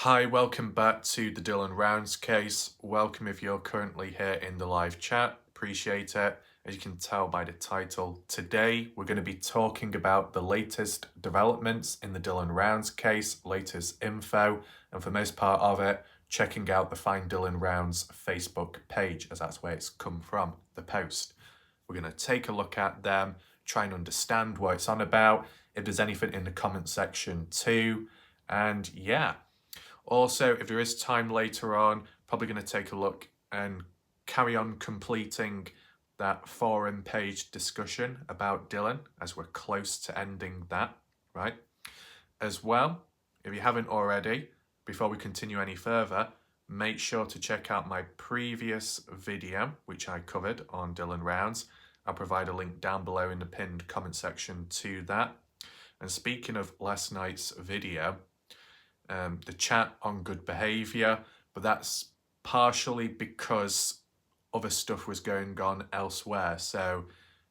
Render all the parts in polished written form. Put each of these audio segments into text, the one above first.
Hi, welcome back to the Dylan Rounds case. Welcome if you're currently here in the live chat. Appreciate it. As you can tell by the title, today we're going to be talking about the latest developments in the Dylan Rounds case, latest info, and for most part of it, checking out the Find Dylan Rounds Facebook page, as that's where it's come from, the post. We're going to take a look at them, try and understand what it's on about, if there's anything in the comment section too, and yeah. Also, if there is time later on, probably going to take a look and carry on completing that forum page discussion about Dylan as we're close to ending that, right? As well, if you haven't already, before we continue any further, make sure to check out my previous video, which I covered on Dylan Rounds. I'll provide a link down below in the pinned comment section to that. And speaking of last night's video, the chat on good behaviour, but that's partially because other stuff was going on elsewhere. So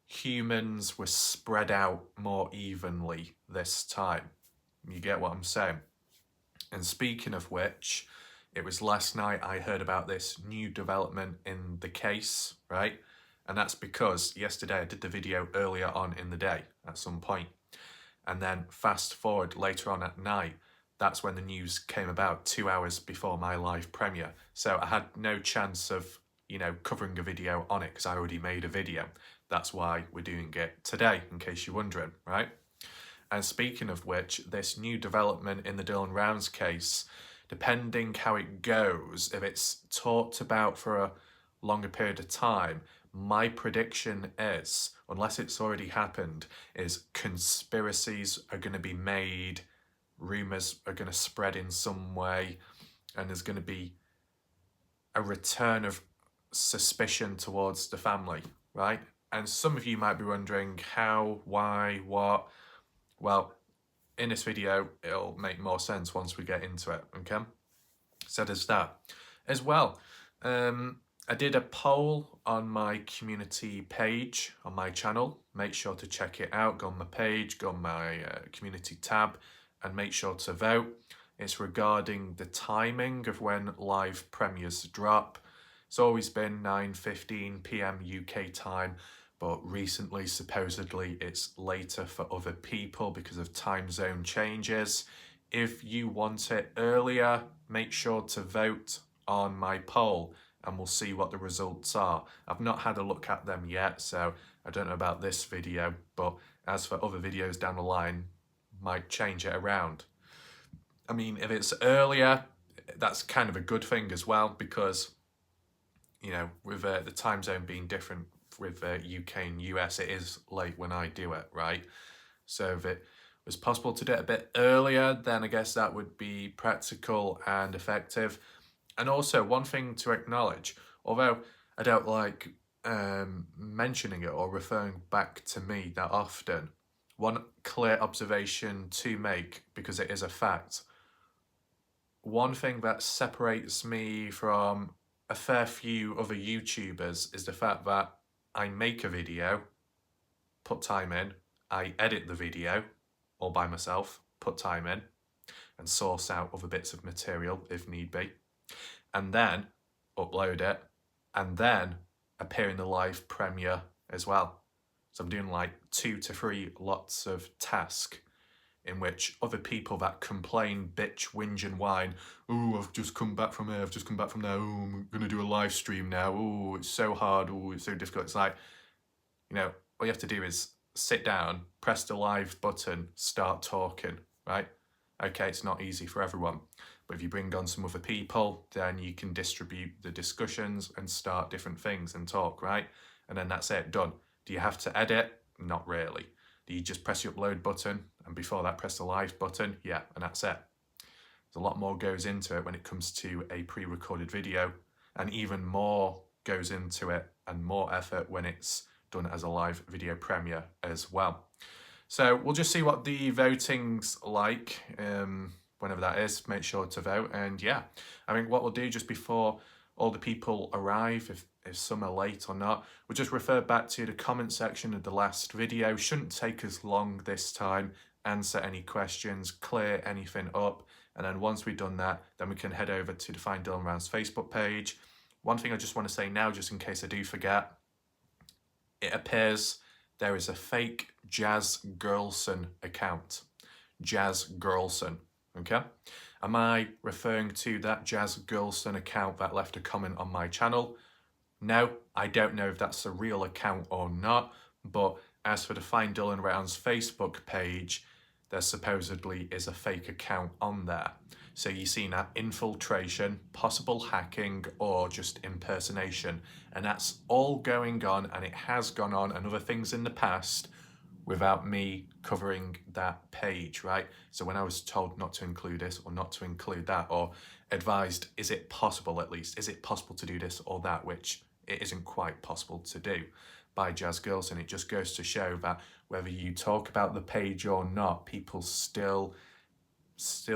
humans were spread out more evenly this time. You get what I'm saying? And speaking of which, it was last night I heard about this new development in the case, right? And that's because yesterday I did the video earlier on in the day at some point. And then fast forward later on at night, that's when the news came about 2 hours before my live premiere. So I had no chance of, covering a video on it because I already made a video. That's why we're doing it today, in case you're wondering, right? And speaking of which, this new development in the Dylan Rounds case, depending how it goes, if it's talked about for a longer period of time, my prediction is, unless it's already happened, is conspiracies are going to be made, rumours are going to spread in some way, and there's going to be a return of suspicion towards the family, right? And some of you might be wondering how, why, what. Well, in this video, it'll make more sense once we get into it, okay? So there's that. As well, I did a poll on my community page on my channel. Make sure to check it out. Go on my page, go on my community tab, and make sure to vote. It's regarding the timing of when live premieres drop. It's always been 9:15 p.m. UK time, but recently supposedly it's later for other people because of time zone changes. If you want it earlier, make sure to vote on my poll and we'll see what the results are. I've not had a look at them yet, so I don't know about this video, but as for other videos down the line, might change it around. I mean, if it's earlier, that's kind of a good thing as well, because, with the time zone being different with UK and US, it is late when I do it, right? So if it was possible to do it a bit earlier, then I guess that would be practical and effective. And also, one thing to acknowledge, although I don't like mentioning it or referring back to me that often, one clear observation to make, because it is a fact. One thing that separates me from a fair few other YouTubers is the fact that I make a video, put time in, I edit the video all by myself, put time in, and source out other bits of material if need be, and then upload it, and then appear in the live premiere as well. So I'm doing like 2 to 3 lots of tasks in which other people that complain, bitch, whinge and whine, oh, I've just come back from here, I've just come back from there, oh, I'm going to do a live stream now, oh, it's so hard, oh, it's so difficult. It's like, all you have to do is sit down, press the live button, start talking, right? Okay, it's not easy for everyone, but if you bring on some other people, then you can distribute the discussions and start different things and talk, right? And then that's it, done. Do you have to edit? Not really. Do you just press the upload button and before that press the live button? Yeah, and that's it. There's a lot more goes into it when it comes to a pre-recorded video, and even more goes into it and more effort when it's done as a live video premiere as well. So we'll just see what the voting's like, whenever that is. Make sure to vote. And yeah, I mean, what we'll do just before all the people arrive, if some are late or not, we'll just refer back to the comment section of the last video. Shouldn't take us long this time. Answer any questions, clear anything up, And then once we've done that, then we can head over to the Find Dylan Rounds Facebook page. One thing I just want to say now, just in case I do forget, it appears there is a fake Jazz Girlson account. Jazz Girlson, okay? Am I referring to that Jazz Girlson account that left a comment on my channel? No, I don't know if that's a real account or not, but as for the Find Dylan Rounds Facebook page, there supposedly is a fake account on there. So you see now infiltration, possible hacking, or just impersonation. And that's all going on, and it has gone on, and other things in the past without me covering that page, right? So when I was told not to include this or not to include that, or advised, is it possible at least? Is it possible to do this or that, which it isn't quite possible to do by Jazz Girls. And it just goes to show that whether you talk about the page or not, people still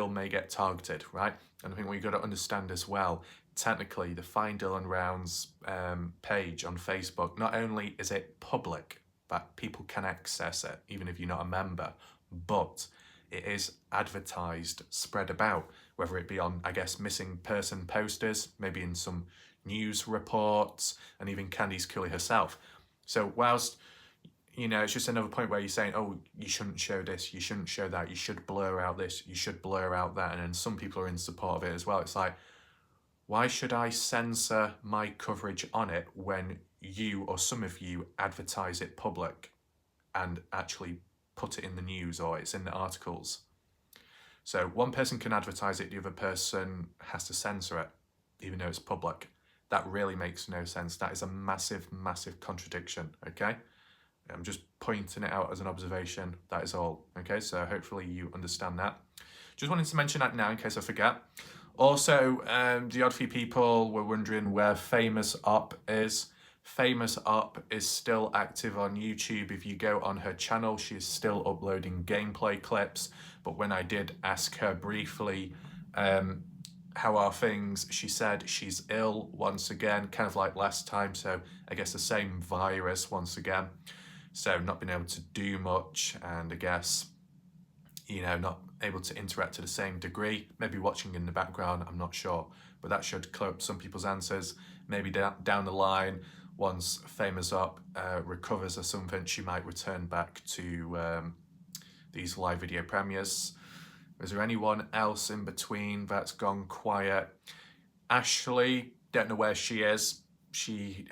may get targeted, right? And I think what you've got to understand as well, technically the Find Dylan Rounds page on Facebook, not only is it public, that people can access it, even if you're not a member, but it is advertised, spread about, whether it be on, I guess, missing person posters, maybe in some news reports, and even Candice Cooley herself. So whilst, you know, it's just another point where you're saying, oh, you shouldn't show this, you shouldn't show that, you should blur out this, you should blur out that, and then some people are in support of it as well. It's like, why should I censor my coverage on it when you or some of you advertise it public and actually put it in the news or it's in the articles? So one person can advertise it, the other person has to censor it, even though it's public. That really makes no sense. That is a massive, massive contradiction, okay? I'm just pointing it out as an observation, that is all, okay? So hopefully you understand that. Just wanted to mention that now in case I forget. Also, the odd few people were wondering where Famous Op is. Famous Op is still active on YouTube. If you go on her channel, she is still uploading gameplay clips. But when I did ask her briefly, how are things, she said she's ill once again, kind of like last time. So I guess the same virus once again. So not being able to do much, and I guess, you know, not able to interact to the same degree. Maybe watching in the background, I'm not sure. But that should clear up some people's answers. Maybe down the line, once Famous Up recovers or something, she might return back to these live video premieres. Is there anyone else in between that's gone quiet? Ashley, don't know where she is. She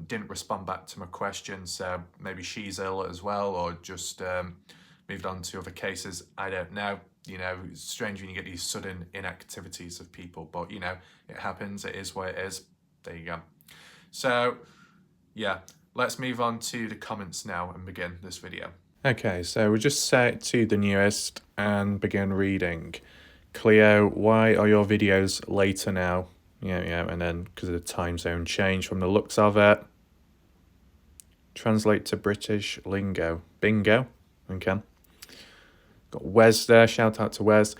didn't respond back to my question, so maybe she's ill as well, or just moved on to other cases. I don't know. You know, it's strange when you get these sudden inactivities of people, but you know, it happens. It is what it is. There you go. So yeah, let's move on to the comments now and begin this video. Okay, so we'll just set to the newest and begin reading. Cleo, why are your videos later now? Yeah, and then because of the time zone change from the looks of it. Translate to British lingo. Bingo. Okay. Got Wes there, shout out to Wes.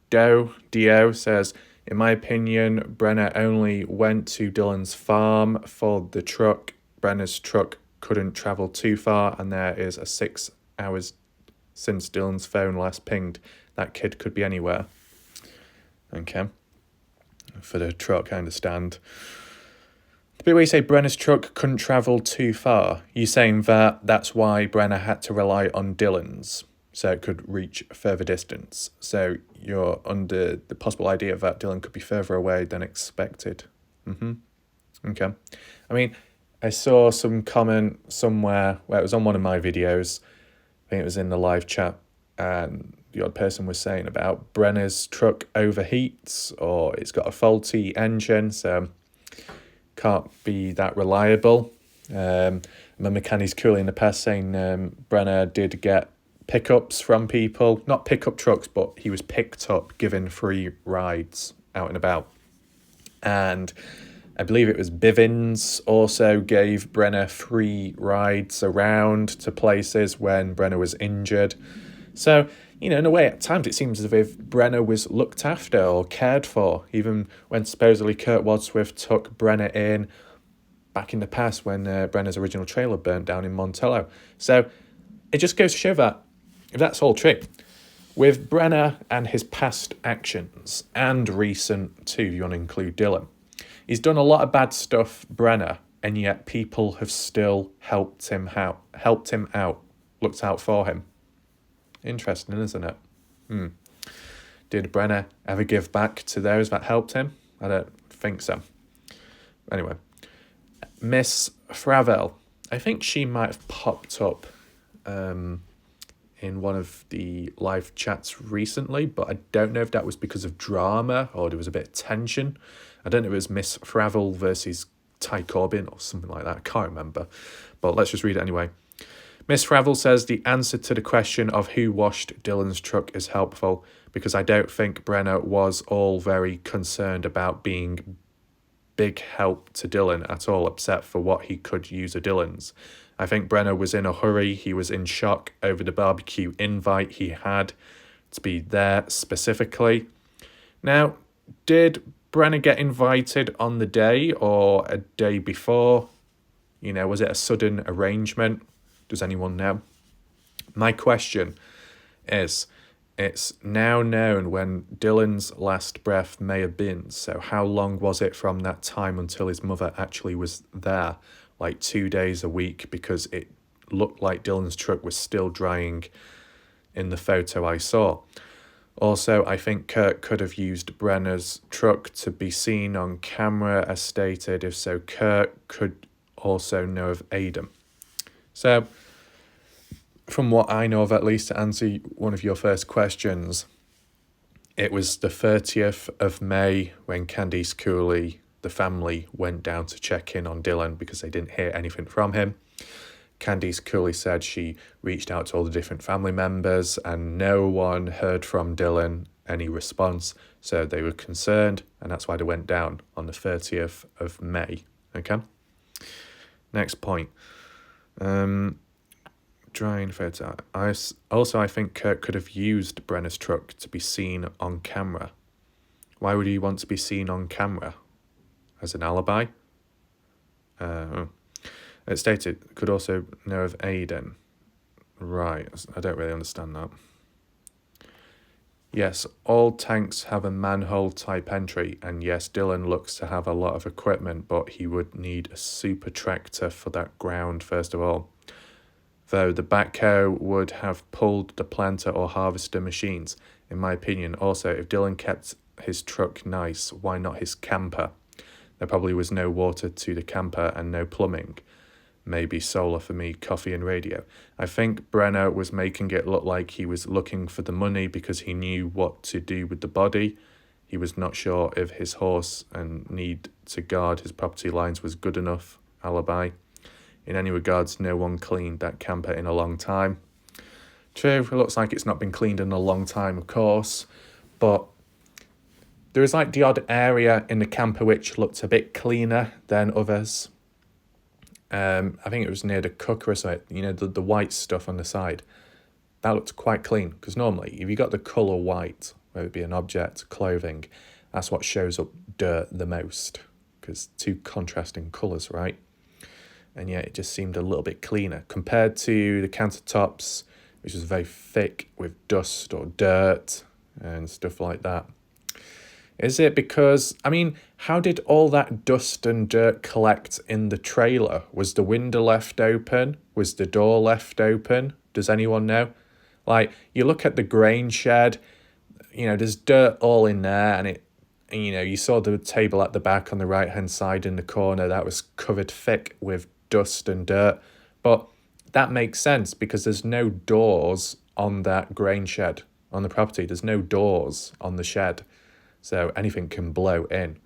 Dio says, in my opinion, Brenna only went to Dylan's farm for the truck. Brenna's truck couldn't travel too far, and there is a 6 hours since Dylan's phone last pinged. That kid could be anywhere. Okay. For the truck, I understand. The bit where you say Brenna's truck couldn't travel too far, you're saying that that's why Brenna had to rely on Dylan's, so it could reach a further distance. So you're under the possible idea that Dylan could be further away than expected. Okay. I mean, I saw some comment somewhere where it was on one of my videos. I think it was in the live chat, and the odd person was saying about Brenna's truck overheats or it's got a faulty engine, so can't be that reliable. I remember Candice Cooley in the past saying Brenna did get pickups from people, not pickup trucks, but he was picked up, given free rides out and about. And I believe it was Bivins also gave Brenna free rides around to places when Brenna was injured. So, you know, in a way, at times it seems as if Brenna was looked after or cared for, even when supposedly Kurt Wadsworth took Brenna in back in the past when Brenna's original trailer burnt down in Montello. So it just goes to show that if that's all true, With Brenner and his past actions, and recent too, if you want to include Dylan, he's done a lot of bad stuff, Brenner, and yet people have still helped him out, looked out for him. Interesting, isn't it? Did Brenner ever give back to those that helped him? I don't think so. Anyway, Miss Fravel, I think she might have popped up in one of the live chats recently, but I don't know if that was because of drama or there was a bit of tension. I don't know if it was Miss Fravel versus Ty Corbin or something like that. I can't remember, but let's just read it anyway. Miss Fravel says the answer to the question of who washed Dylan's truck is helpful because I don't think Brenner was all very concerned about being big help to Dylan at all, except for what he could use of Dylan's. I think Brenner was in a hurry. He was in shock over the barbecue invite he had to be there specifically. Now, did Brenner get invited on the day or a day before? Was it a sudden arrangement? Does anyone know? My question is, it's now known when Dylan's last breath may have been. So how long was it from that time until his mother actually was there? Like 2 days a week, because it looked like Dylan's truck was still drying in the photo I saw. Also, I think Kurt could have used Brenner's truck to be seen on camera as stated. If so, Kurt could also know of Adam. So, from what I know of, at least, to answer one of your first questions, it was the 30th of May when Candice Cooley, the family, went down to check in on Dylan because they didn't hear anything from him. Candice Cooley said she reached out to all the different family members and no one heard from Dylan any response, so they were concerned, and that's why they went down on the 30th of May. Okay? Next point. Drying photo. I think Kurt could have used Brenner's truck to be seen on camera. Why would he want to be seen on camera? As an alibi? It stated, could also know of Aiden. Right, I don't really understand that. Yes, all tanks have a manhole type entry, and yes, Dylan looks to have a lot of equipment, but he would need a super tractor for that ground first of all. Though the backhoe would have pulled the planter or harvester machines, in my opinion. Also, if Dylan kept his truck nice, why not his camper? There probably was no water to the camper and no plumbing. Maybe solar for me, coffee and radio. I think Brenner was making it look like he was looking for the money because he knew what to do with the body. He was not sure if his horse and need to guard his property lines was good enough alibi. In any regards, no one cleaned that camper in a long time. True, it looks like it's not been cleaned in a long time, of course, but there is like the odd area in the camper which looked a bit cleaner than others. I think it was near the cooker or something, the white stuff on the side. That looked quite clean, because normally, if you got the colour white, whether it be an object, clothing, that's what shows up dirt the most, because two contrasting colours, right? And yeah, it just seemed a little bit cleaner compared to the countertops, which was very thick with dust or dirt and stuff like that. Is it because, how did all that dust and dirt collect in the trailer? Was the window left open? Was the door left open? Does anyone know? Like, you look at the grain shed, there's dirt all in there, and you saw the table at the back on the right-hand side in the corner that was covered thick with dust and dirt. But that makes sense because there's no doors on that grain shed on the property. There's no doors on the shed. So anything can blow in.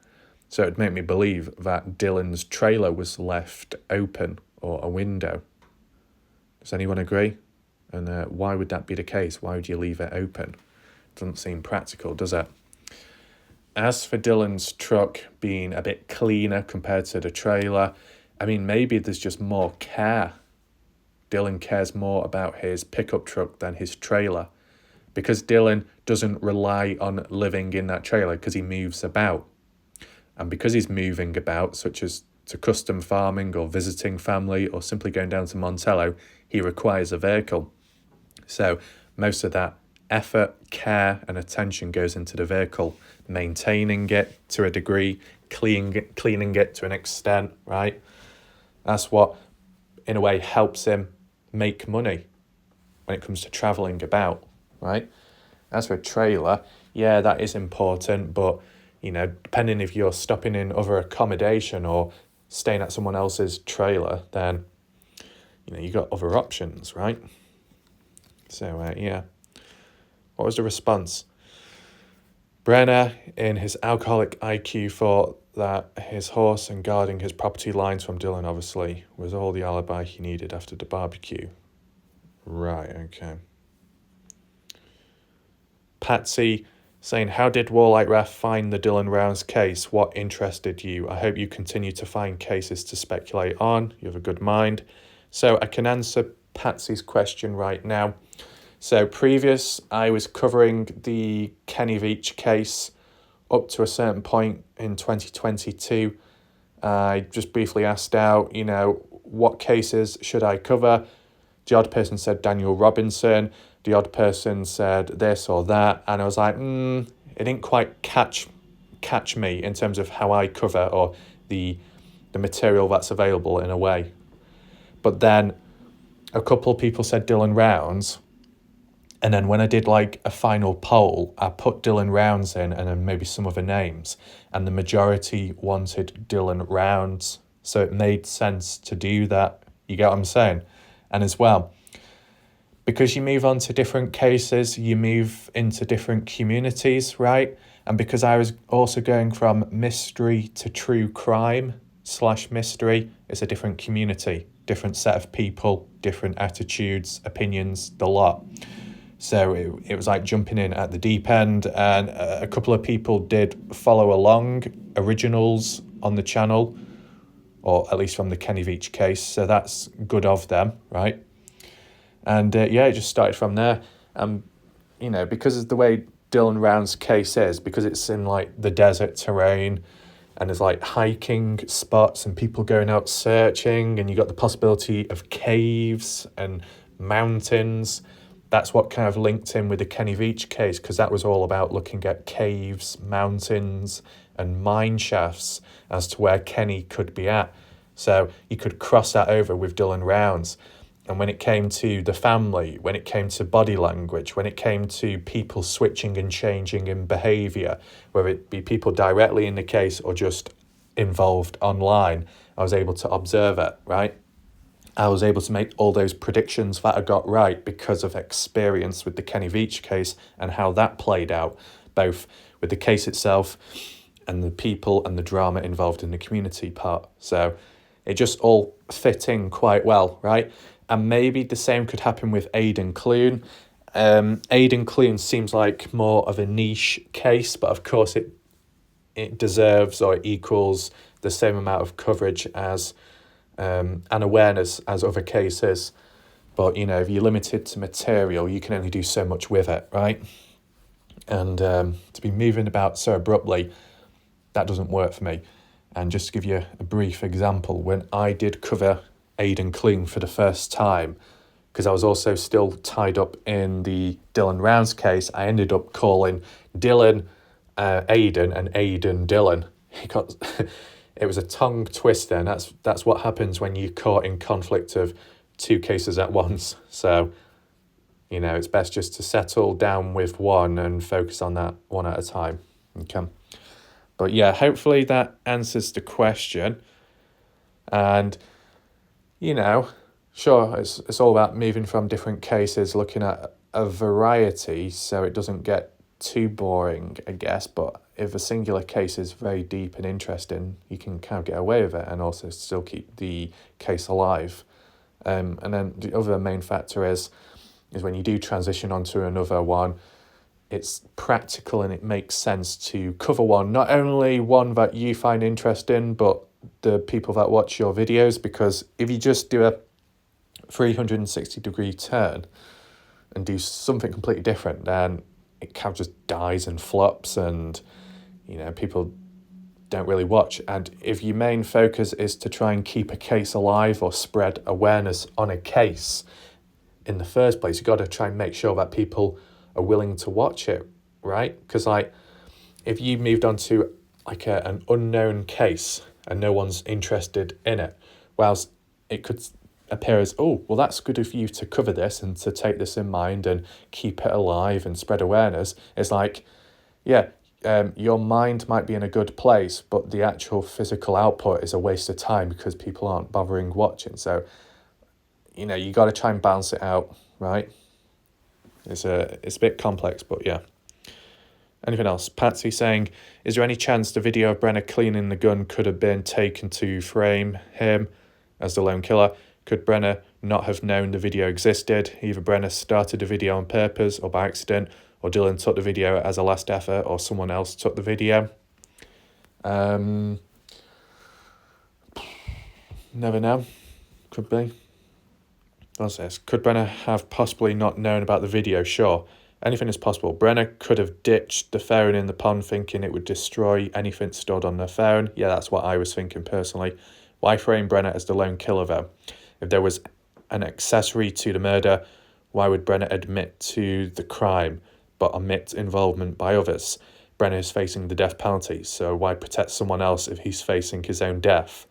So it'd make me believe that Dylan's trailer was left open or a window. Does anyone agree? And why would that be the case? Why would you leave it open? Doesn't seem practical, does it? As for Dylan's truck being a bit cleaner compared to the trailer, maybe there's just more care. Dylan cares more about his pickup truck than his trailer. Because Dylan doesn't rely on living in that trailer because he moves about. And because he's moving about, such as to custom farming or visiting family or simply going down to Montello, he requires a vehicle. So most of that effort, care, and attention goes into the vehicle, maintaining it to a degree, cleaning it to an extent, right? That's what, in a way, helps him make money when it comes to traveling about, right? As for a trailer, yeah, that is important, but, depending if you're stopping in other accommodation or staying at someone else's trailer, then, you got other options, right? So, yeah. What was the response? Brenner, in his alcoholic IQ, thought that his horse and guarding his property lines from Dylan, obviously, was all the alibi he needed after the barbecue. Right, okay. Patsy saying, how did Warlight Ref find the Dylan Rounds case? What interested you? I hope you continue to find cases to speculate on. You have a good mind. So I can answer Patsy's question right now. So I was covering the Kenny Veach case up to a certain point in 2022. I just briefly asked out, what cases should I cover? The odd person said Daniel Robinson. The odd person said this or that. And I was like, it didn't quite catch me in terms of how I cover or the material that's available in a way. But then a couple of people said Dylan Rounds. And then when I did like a final poll, I put Dylan Rounds in and then maybe some other names. And the majority wanted Dylan Rounds. So it made sense to do that. You get what I'm saying? And as well, because you move on to different cases, you move into different communities, right? And because I was also going from mystery to true crime / mystery, it's a different community, different set of people, different attitudes, opinions, the lot. So it was like jumping in at the deep end, and a couple of people did follow along, originals on the channel, or at least from the Kenny Veach case, so that's good of them, right? And it just started from there. Because of the way Dylan Round's case is, because it's in like the desert terrain, and there's like hiking spots and people going out searching, and you got the possibility of caves and mountains. That's what kind of linked in with the Kenny Veach case, because that was all about looking at caves, mountains, and mine shafts as to where Kenny could be at. So you could cross that over with Dylan Rounds. And when it came to the family, when it came to body language, when it came to people switching and changing in behaviour, whether it be people directly in the case or just involved online, I was able to observe it, right? I was able to make all those predictions that I got right because of experience with the Kenny Veach case and how that played out, both with the case itself and the people and the drama involved in the community part. So it just all fit in quite well, right? And maybe the same could happen with Aidan Clune. Aidan Clune seems like more of a niche case, but of course it deserves or equals the same amount of coverage as and awareness as other cases. But if you're limited to material, you can only do so much with it, right? And to be moving about so abruptly, that doesn't work for me. And just to give you a brief example, when I did cover Aidan Clune for the first time, because I was also still tied up in the Dylan Rounds case, I ended up calling Dylan Aidan and Aidan Dylan. It was a tongue twister, and that's what happens when you're caught in conflict of two cases at once. So, it's best just to settle down with one and focus on that one at a time. Okay. But yeah, hopefully that answers the question. And, sure, it's all about moving from different cases, looking at a variety so it doesn't get too boring, I guess. But if a singular case is very deep and interesting, you can kind of get away with it and also still keep the case alive. And then the other main factor is when you do transition onto another one, it's practical and it makes sense to cover one, not only one that you find interesting, but the people that watch your videos. Because if you just do a 360-degree turn and do something completely different, then it kind of just dies and flops, and people don't really watch. And if your main focus is to try and keep a case alive or spread awareness on a case in the first place, you've got to try and make sure that people are willing to watch it, right? Because like, if you moved on to like an unknown case and no one's interested in it, whilst it could appear as, oh, well, that's good of you to cover this and to take this in mind and keep it alive and spread awareness. It's like, yeah, your mind might be in a good place, but the actual physical output is a waste of time because people aren't bothering watching. So, you know, you got to try and balance it out, right? It's a bit complex, but yeah. Anything else? Patsy saying, is there any chance the video of Brenner cleaning the gun could have been taken to frame him as the lone killer? Could Brenner not have known the video existed? Either Brenner started the video on purpose or by accident, or Dylan took the video as a last effort, or someone else took the video. Never know. Could be. What's this? Could Brenner have possibly not known about the video? Sure. Anything is possible. Brenner could have ditched the phone in the pond thinking it would destroy anything stored on the phone. Yeah, that's what I was thinking personally. Why frame Brenner as the lone killer though? If there was an accessory to the murder, why would Brenner admit to the crime but omit involvement by others? Brenner is facing the death penalty, so why protect someone else if he's facing his own death?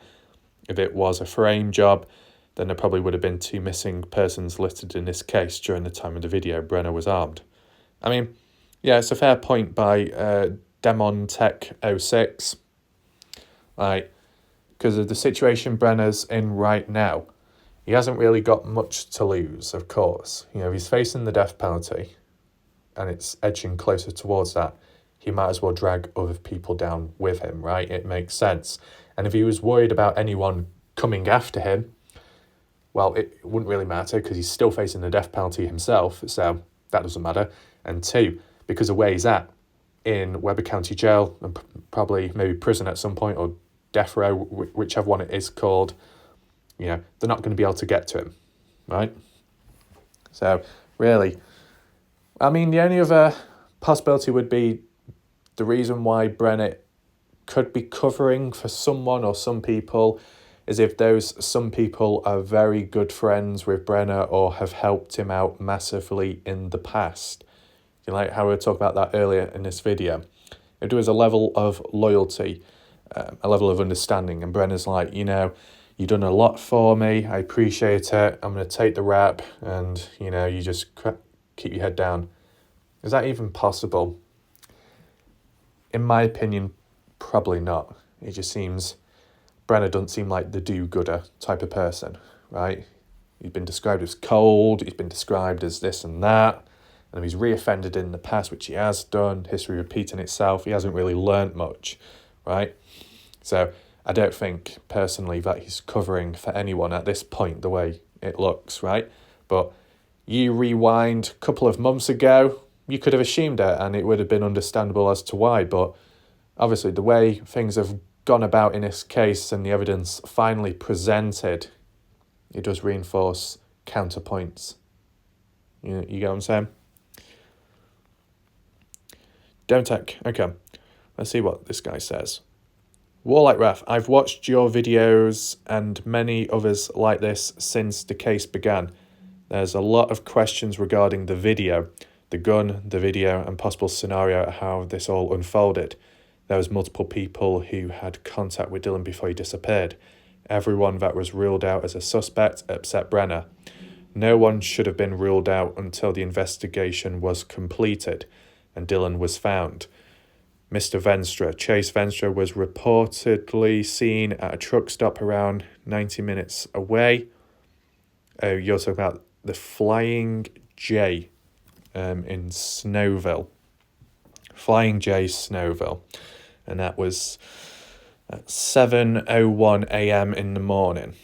If it was a frame job, then there probably would have been 2 missing persons listed in this case during the time of the video Brenner was armed. I mean, yeah, it's a fair point by Demon Tech 06. Like, because of the situation Brenner's in right now, he hasn't really got much to lose, of course. You know, he's facing the death penalty and it's edging closer towards that. He might as well drag other people down with him, right? It makes sense. And if he was worried about anyone coming after him, well, it wouldn't really matter because he's still facing the death penalty himself, so that doesn't matter. And 2, because of where he's at, in Weber County Jail, and probably maybe prison at some point, or death row, whichever one it is called, you know, they're not going to be able to get to him, right? So, really, I mean, the only other possibility would be the reason why Brenner could be covering for someone or some people is if those some people are very good friends with Brenner or have helped him out massively in the past. You know, like how we were talking about that earlier in this video. If there was a level of loyalty, a level of understanding, and Brenner's like, you know, you've done a lot for me, I appreciate it, I'm going to take the rap, and, you know, you just keep your head down. Is that even possible? In my opinion, probably not. It just seems, Brenner doesn't seem like the do-gooder type of person, right? He's been described as cold, he's been described as this and that, and if he's reoffended in the past, which he has done, history repeating itself, he hasn't really learnt much, right? So I don't think, personally, that he's covering for anyone at this point, the way it looks, right? But you rewind a couple of months ago, you could have assumed it, and it would have been understandable as to why, but obviously the way things have gone about in this case and the evidence finally presented, it does reinforce counterpoints. You get what I'm saying? Don't take. Okay, let's see what this guy says. Warlike Ref, I've watched your videos and many others like this since the case began. There's a lot of questions regarding the video, the gun, the video, and possible scenario of how this all unfolded. There was multiple people who had contact with Dylan before he disappeared. Everyone that was ruled out as a suspect except Brenner. No one should have been ruled out until the investigation was completed and Dylan was found. Mr. Venstra, Chase Venstra, was reportedly seen at a truck stop around 90 minutes away. You're talking about the Flying J in Snowville. Flying J, Snowville. And that was at 7:01 a.m. in the morning.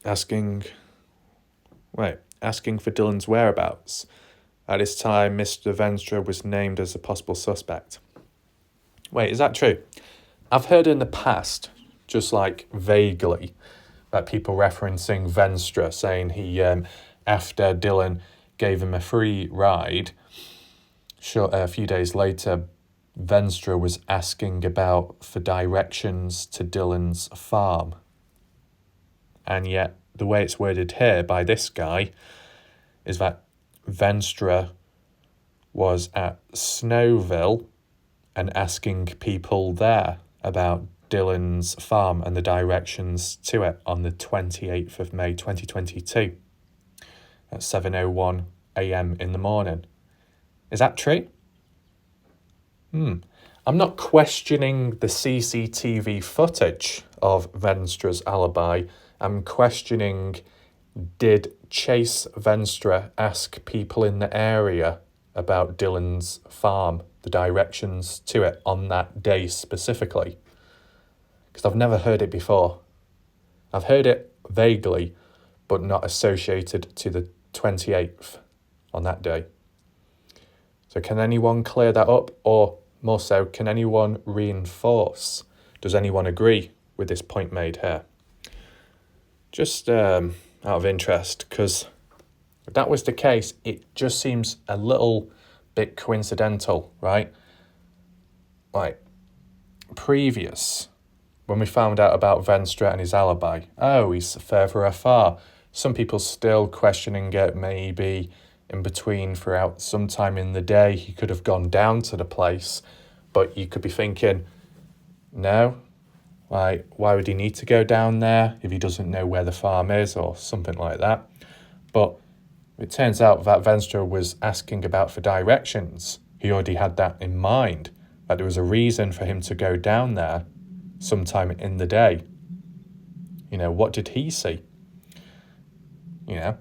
Asking for Dylan's whereabouts. At this time, Mr. Venstra was named as a possible suspect. Wait, is that true? I've heard in the past, just like vaguely, that people referencing Venstra, saying he, after Dylan gave him a free ride, a few days later, Venstra was asking for directions to Dylan's farm. And yet, the way it's worded here by this guy is that Venstra was at Snowville and asking people there about Dylan's farm and the directions to it on the 28th of May 2022 at 7:01 a.m. in the morning. Is that true? I'm not questioning the CCTV footage of Venstra's alibi. I'm questioning, did Chase Venstra ask people in the area about Dylan's farm, the directions to it on that day specifically? Because I've never heard it before. I've heard it vaguely, but not associated to the 28th on that day. So can anyone clear that up? Or more so, can anyone reinforce? Does anyone agree with this point made here? Just out of interest, because if that was the case, it just seems a little bit coincidental, right? Like, previous, when we found out about Venstra and his alibi, oh, he's further afar. Some people still questioning it, maybe in between throughout some time in the day, he could have gone down to the place, but you could be thinking, no, like, why would he need to go down there if he doesn't know where the farm is or something like that? But it turns out that Venstra was asking about for directions. He already had that in mind, that there was a reason for him to go down there sometime in the day. You know, what did he see? You know,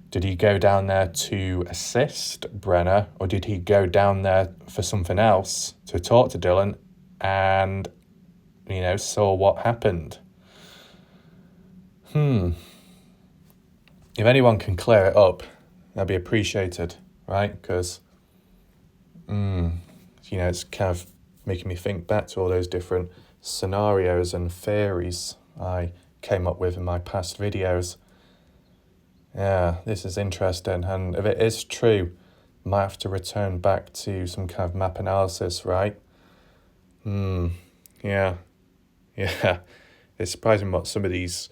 did he go down there to assist Brenner, or did he go down there for something else, to talk to Dylan and, you know, saw what happened? If anyone can clear it up, that'd be appreciated, right? Because, you know, it's kind of making me think back to all those different scenarios and theories I came up with in my past videos. Yeah, this is interesting, and if it is true, I might have to return back to some kind of map analysis, right? Yeah. It's surprising what some of these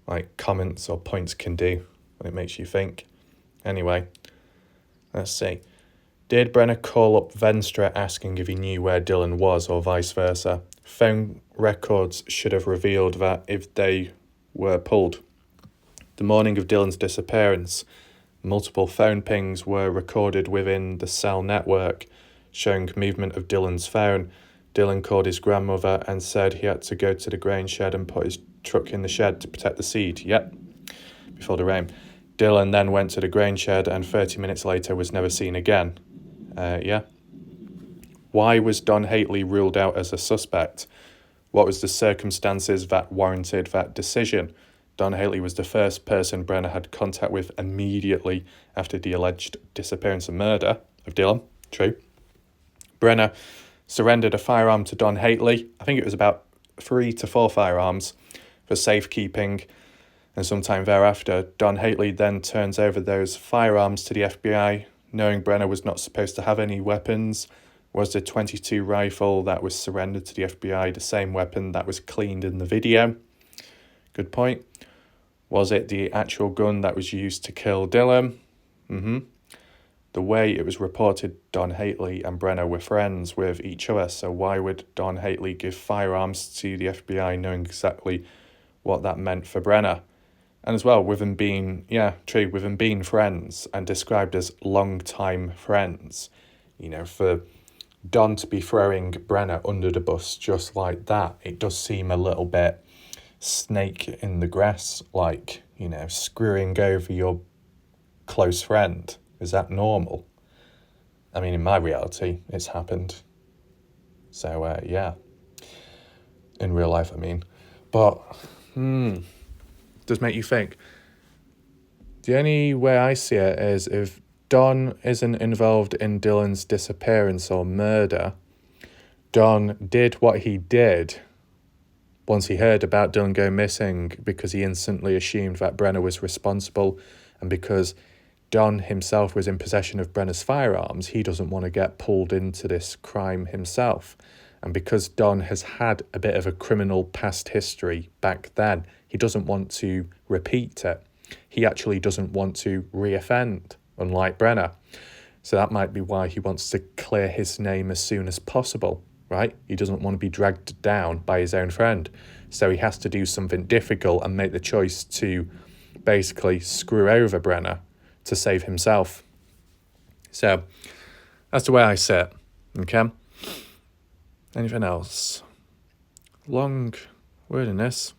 like comments or points can do when it makes you think. Anyway, let's see. Did Brenner call up Venstra asking if he knew where Dylan was, or vice versa? Phone records should have revealed that if they were pulled. The morning of Dylan's disappearance, multiple phone pings were recorded within the cell network, showing movement of Dylan's phone. Dylan called his grandmother and said he had to go to the grain shed and put his truck in the shed to protect the seed. Yep, before the rain. Dylan then went to the grain shed and 30 minutes later was never seen again. Why was Don Hately ruled out as a suspect? What was the circumstances that warranted that decision? Don Hately was the first person Brenner had contact with immediately after the alleged disappearance and murder of Dylan. True. Brenner surrendered a firearm to Don Hately. I think it was about 3 to 4 firearms for safekeeping. And sometime thereafter, Don Hately then turns over those firearms to the FBI, knowing Brenner was not supposed to have any weapons. Was the .22 rifle that was surrendered to the FBI the same weapon that was cleaned in the video? Good point. Was it the actual gun that was used to kill Dylan? The way it was reported, Don Hately and Brenner were friends with each other, so why would Don Hately give firearms to the FBI knowing exactly what that meant for Brenner? And as well, with them being, with them being friends and described as long-time friends, you know, for Don to be throwing Brenner under the bus just like that, it does seem a little bit snake in the grass, like, you know, screwing over your close friend. Is that normal? I mean, in my reality, it's happened. So, in real life, I mean. But, does make you think. The only way I see it is if Don isn't involved in Dylan's disappearance or murder, Don did what he did once he heard about Dylan going missing because he instantly assumed that Brenner was responsible, and because Don himself was in possession of Brenner's firearms, he doesn't want to get pulled into this crime himself. And because Don has had a bit of a criminal past history back then, he doesn't want to repeat it. He actually doesn't want to reoffend. unlike Brenner. So that might be why he wants to clear his name as soon as possible, right? He doesn't want to be dragged down by his own friend. So he has to do something difficult and make the choice to basically screw over Brenner to save himself. So that's the way I see it, okay? Anything else? Long word in this.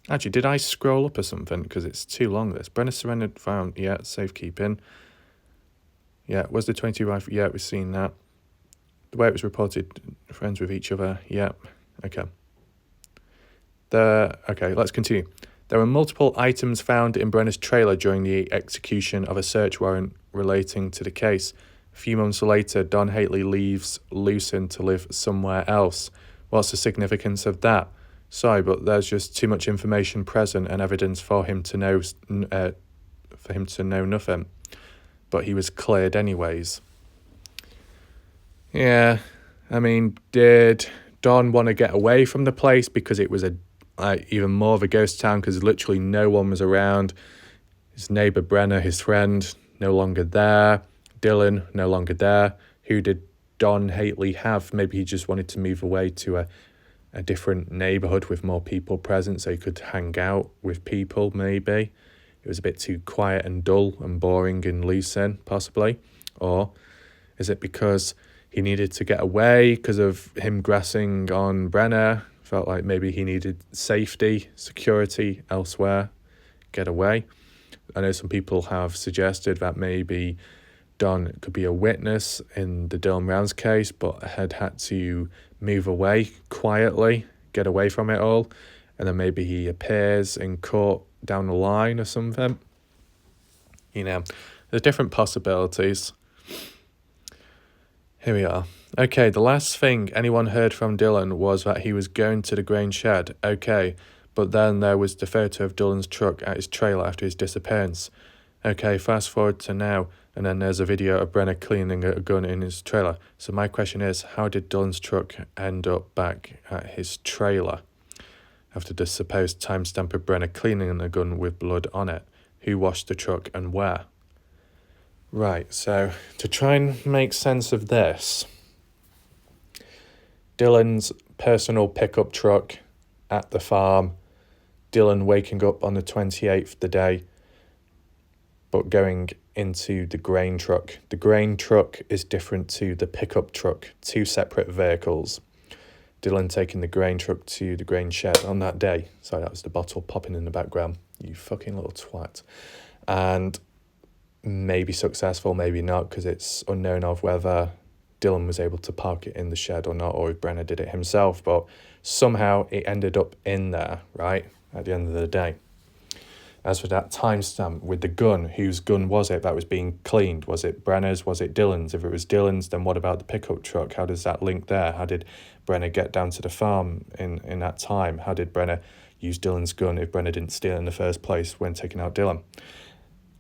Actually, did I scroll up or something? Because it's too long, this. Brenner surrendered, found, yeah, safekeeping. Yeah, was the 22 rifle? Yeah, we've seen that. The way it was reported, friends with each other. Yeah, okay. Okay, let's continue. There were multiple items found in Brenner's trailer during the execution of a search warrant relating to the case. A few months later, Don Haley leaves Lucin to live somewhere else. What's the significance of that? Sorry, but there's just too much information present and evidence for him to know nothing. But he was cleared anyways. Yeah, I mean, did Don want to get away from the place because it was even more of a ghost town because literally no one was around? His neighbour Brenner, his friend, no longer there. Dylan, no longer there. Who did Don Haley have? Maybe he just wanted to move away to a different neighbourhood with more people present so he could hang out with people, maybe. It was a bit too quiet and dull and boring in Lucin, possibly. Or is it because he needed to get away because of him grassing on Brenner? Felt like maybe he needed safety, security elsewhere, get away. I know some people have suggested that maybe Don could be a witness in the Dylan Rounds case, but had to move away quietly, get away from it all, and then maybe he appears in court down the line or something. You know, there's different possibilities. Here we are. Okay, the last thing anyone heard from Dylan was that he was going to the grain shed. Okay, but then there was the photo of Dylan's truck at his trailer after his disappearance. Okay, fast forward to now, and then there's a video of Brenner cleaning a gun in his trailer. So my question is, how did Dylan's truck end up back at his trailer after the supposed timestamp of Brenner cleaning the gun with blood on it? Who washed the truck and where? Right, so to try and make sense of this, Dylan's personal pickup truck at the farm, Dylan waking up on the 28th the day, but going into the grain truck. The grain truck is different to the pickup truck, two separate vehicles. Dylan taking the grain truck to the grain shed on that day. Sorry, that was the bottle popping in the background. You fucking little twat. And maybe successful, maybe not, because it's unknown of whether Dylan was able to park it in the shed or not, or if Brenner did it himself, but somehow it ended up in there, right, at the end of the day. As for that timestamp with the gun, whose gun was it that was being cleaned? Was it Brenner's? Was it Dylan's? If it was Dylan's, then what about the pickup truck? How does that link there? How did Brenner get down to the farm in that time? How did Brenner use Dylan's gun if Brenner didn't steal it in the first place when taking out Dylan?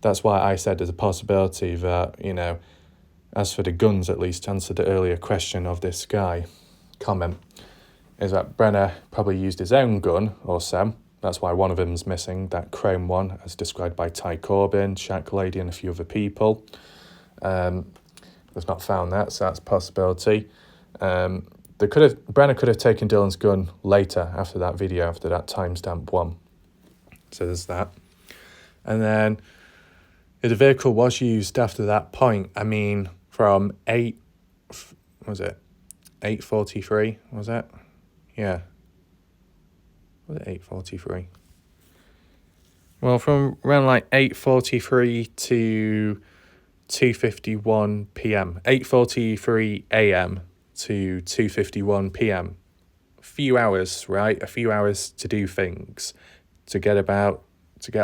That's why I said there's a possibility that, you know, as for the guns at least, to answer the earlier question of this guy, comment, is that Brenner probably used his own gun or so. That's why one of them's missing, that chrome one, as described by Ty Corbin, Shack Lady and a few other people. We've not found that, so that's a possibility. Brenner could have taken Dylan's gun later after that video, after that timestamp one. So there's that. And then if the vehicle was used after that point, I mean, from 8:43, was it? Yeah. Was it 8:43? Well, from around like 8:43 to 2:51 p.m. 8:43 a.m. to 2:51 p.m. A few hours, right? A few hours to do things, to get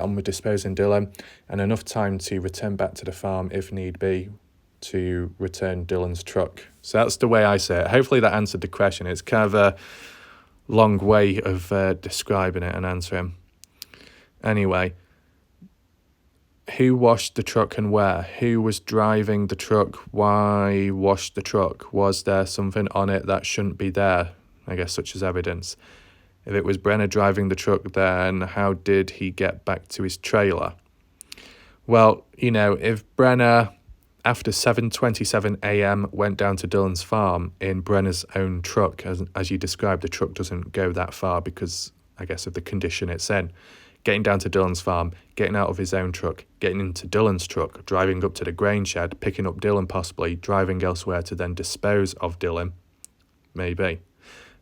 on with disposing Dylan, and enough time to return back to the farm if need be, to return Dylan's truck. So that's the way I say it. Hopefully that answered the question. It's kind of a long way of describing it and answering. Anyway, who washed the truck and where? Who was driving the truck? Why washed the truck? Was there something on it that shouldn't be there? I guess such as evidence. If it was Brenner driving the truck, then how did he get back to his trailer? Well, if Brenner, after 7:27 a.m., went down to Dylan's farm in Brenner's own truck, as you described, the truck doesn't go that far because, I guess, of the condition it's in. Getting down to Dylan's farm, getting out of his own truck, getting into Dylan's truck, driving up to the grain shed, picking up Dylan possibly, driving elsewhere to then dispose of Dylan, maybe.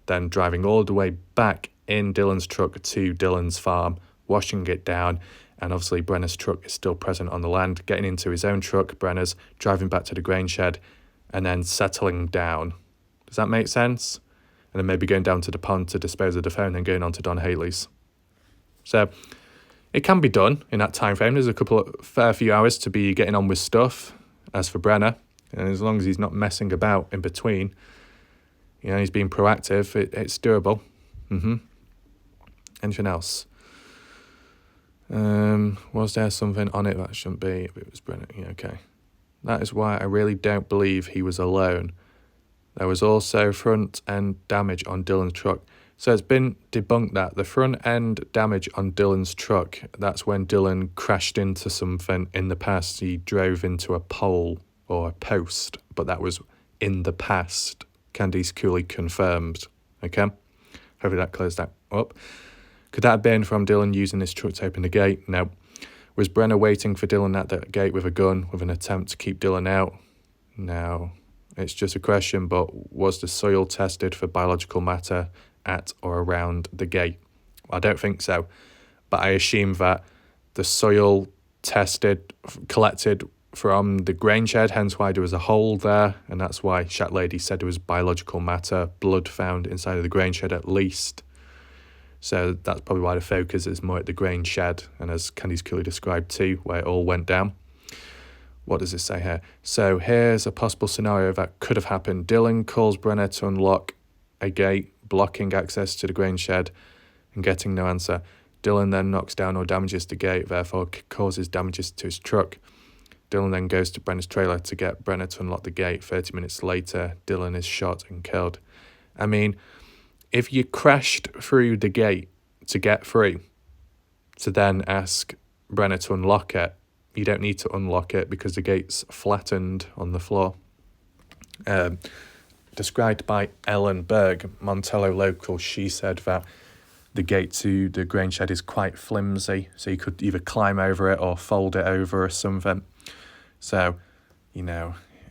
Then driving all the way back in Dylan's truck to Dylan's farm, washing it down, and obviously Brenner's truck is still present on the land, getting into his own truck, Brenner's, driving back to the grain shed, and then settling down. Does that make sense? And then maybe going down to the pond to dispose of the phone, then going on to Don Haley's. So it can be done in that time frame. There's a fair few hours to be getting on with stuff. As for Brenner, and as long as he's not messing about in between, he's being proactive, it's doable. Anything else? Was there something on it that shouldn't be if it was Brenner? Yeah, okay. That is why I really don't believe he was alone. There was also front end damage on Dylan's truck. So it's been debunked that the front end damage on Dylan's truck, that's when Dylan crashed into something in the past. He drove into a pole or a post, but that was in the past. Candice Cooley confirmed. Okay? Hopefully that clears that up. Could that have been from Dylan using his truck to open the gate? No. Was Brenner waiting for Dylan at the gate with a gun with an attempt to keep Dylan out? No. It's just a question, but was the soil tested for biological matter at or around the gate? I don't think so, but I assume that the soil collected from the grain shed, hence why there was a hole there, and that's why Shat Lady said there was biological matter, blood found inside of the grain shed at least. So that's probably why the focus is more at the grain shed, and as Candice Cooley described too, where it all went down. What does it say here? So here's a possible scenario that could have happened. Dylan calls Brenner to unlock a gate, blocking access to the grain shed and getting no answer. Dylan then knocks down or damages the gate, therefore causes damages to his truck. Dylan then goes to Brenner's trailer to get Brenner to unlock the gate. 30 minutes later, Dylan is shot and killed. I mean, if you crashed through the gate to get through, to then ask Brenner to unlock it, you don't need to unlock it because the gate's flattened on the floor. Described by Ellen Berg, Montello local, she said that the gate to the grain shed is quite flimsy, so you could either climb over it or fold it over or something. So, it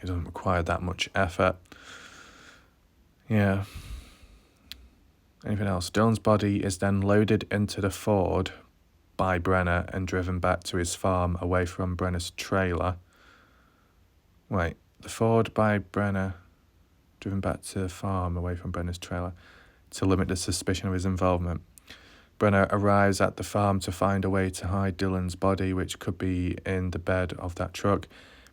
doesn't require that much effort. Yeah. Anything else? Dylan's body is then loaded into the Ford by Brenner and driven back to his farm away from Brenner's trailer. Wait, the Ford by Brenner driven back to the farm away from Brenner's trailer to limit the suspicion of his involvement. Brenner arrives at the farm to find a way to hide Dylan's body, which could be in the bed of that truck.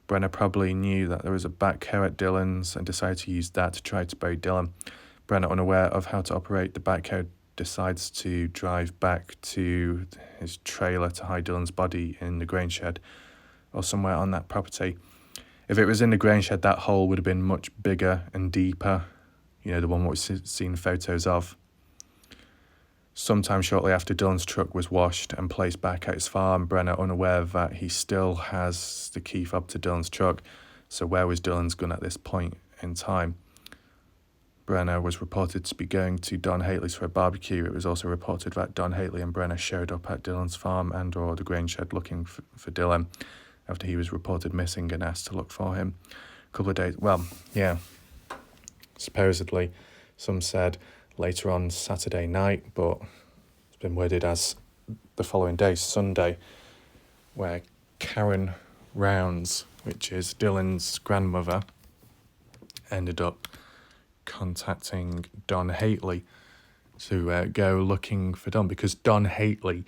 Brenner probably knew that there was a backhoe at Dylan's and decided to use that to try to bury Dylan. Brenner, unaware of how to operate the backhoe, decides to drive back to his trailer to hide Dylan's body in the grain shed or somewhere on that property. If it was in the grain shed, that hole would have been much bigger and deeper, the one we've seen photos of. Sometime shortly after Dylan's truck was washed and placed back at his farm, Brenner, unaware that he still has the key fob to Dylan's truck, so where was Dylan's gun at this point in time? Brenner was reported to be going to Don Haley's for a barbecue. It was also reported that Don Haley and Brenner showed up at Dylan's farm and or the grain shed looking for Dylan after he was reported missing and asked to look for him. A couple of days, supposedly, some said later on Saturday night, but it's been worded as the following day, Sunday, where Karen Rounds, which is Dylan's grandmother, ended up contacting Don Haley to go looking for Don, because Don Haley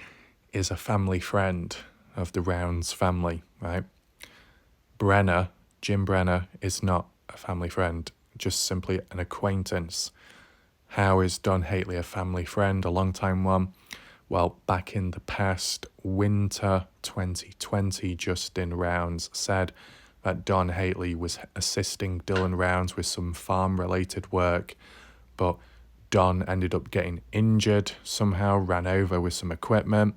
is a family friend of the Rounds family, right? Jim Brenner, is not a family friend, just simply an acquaintance. How is Don Haley a family friend, a long-time one? Well, back in the past, winter 2020, Justin Rounds said that Don Haley was assisting Dylan Rounds with some farm-related work, but Don ended up getting injured, somehow ran over with some equipment,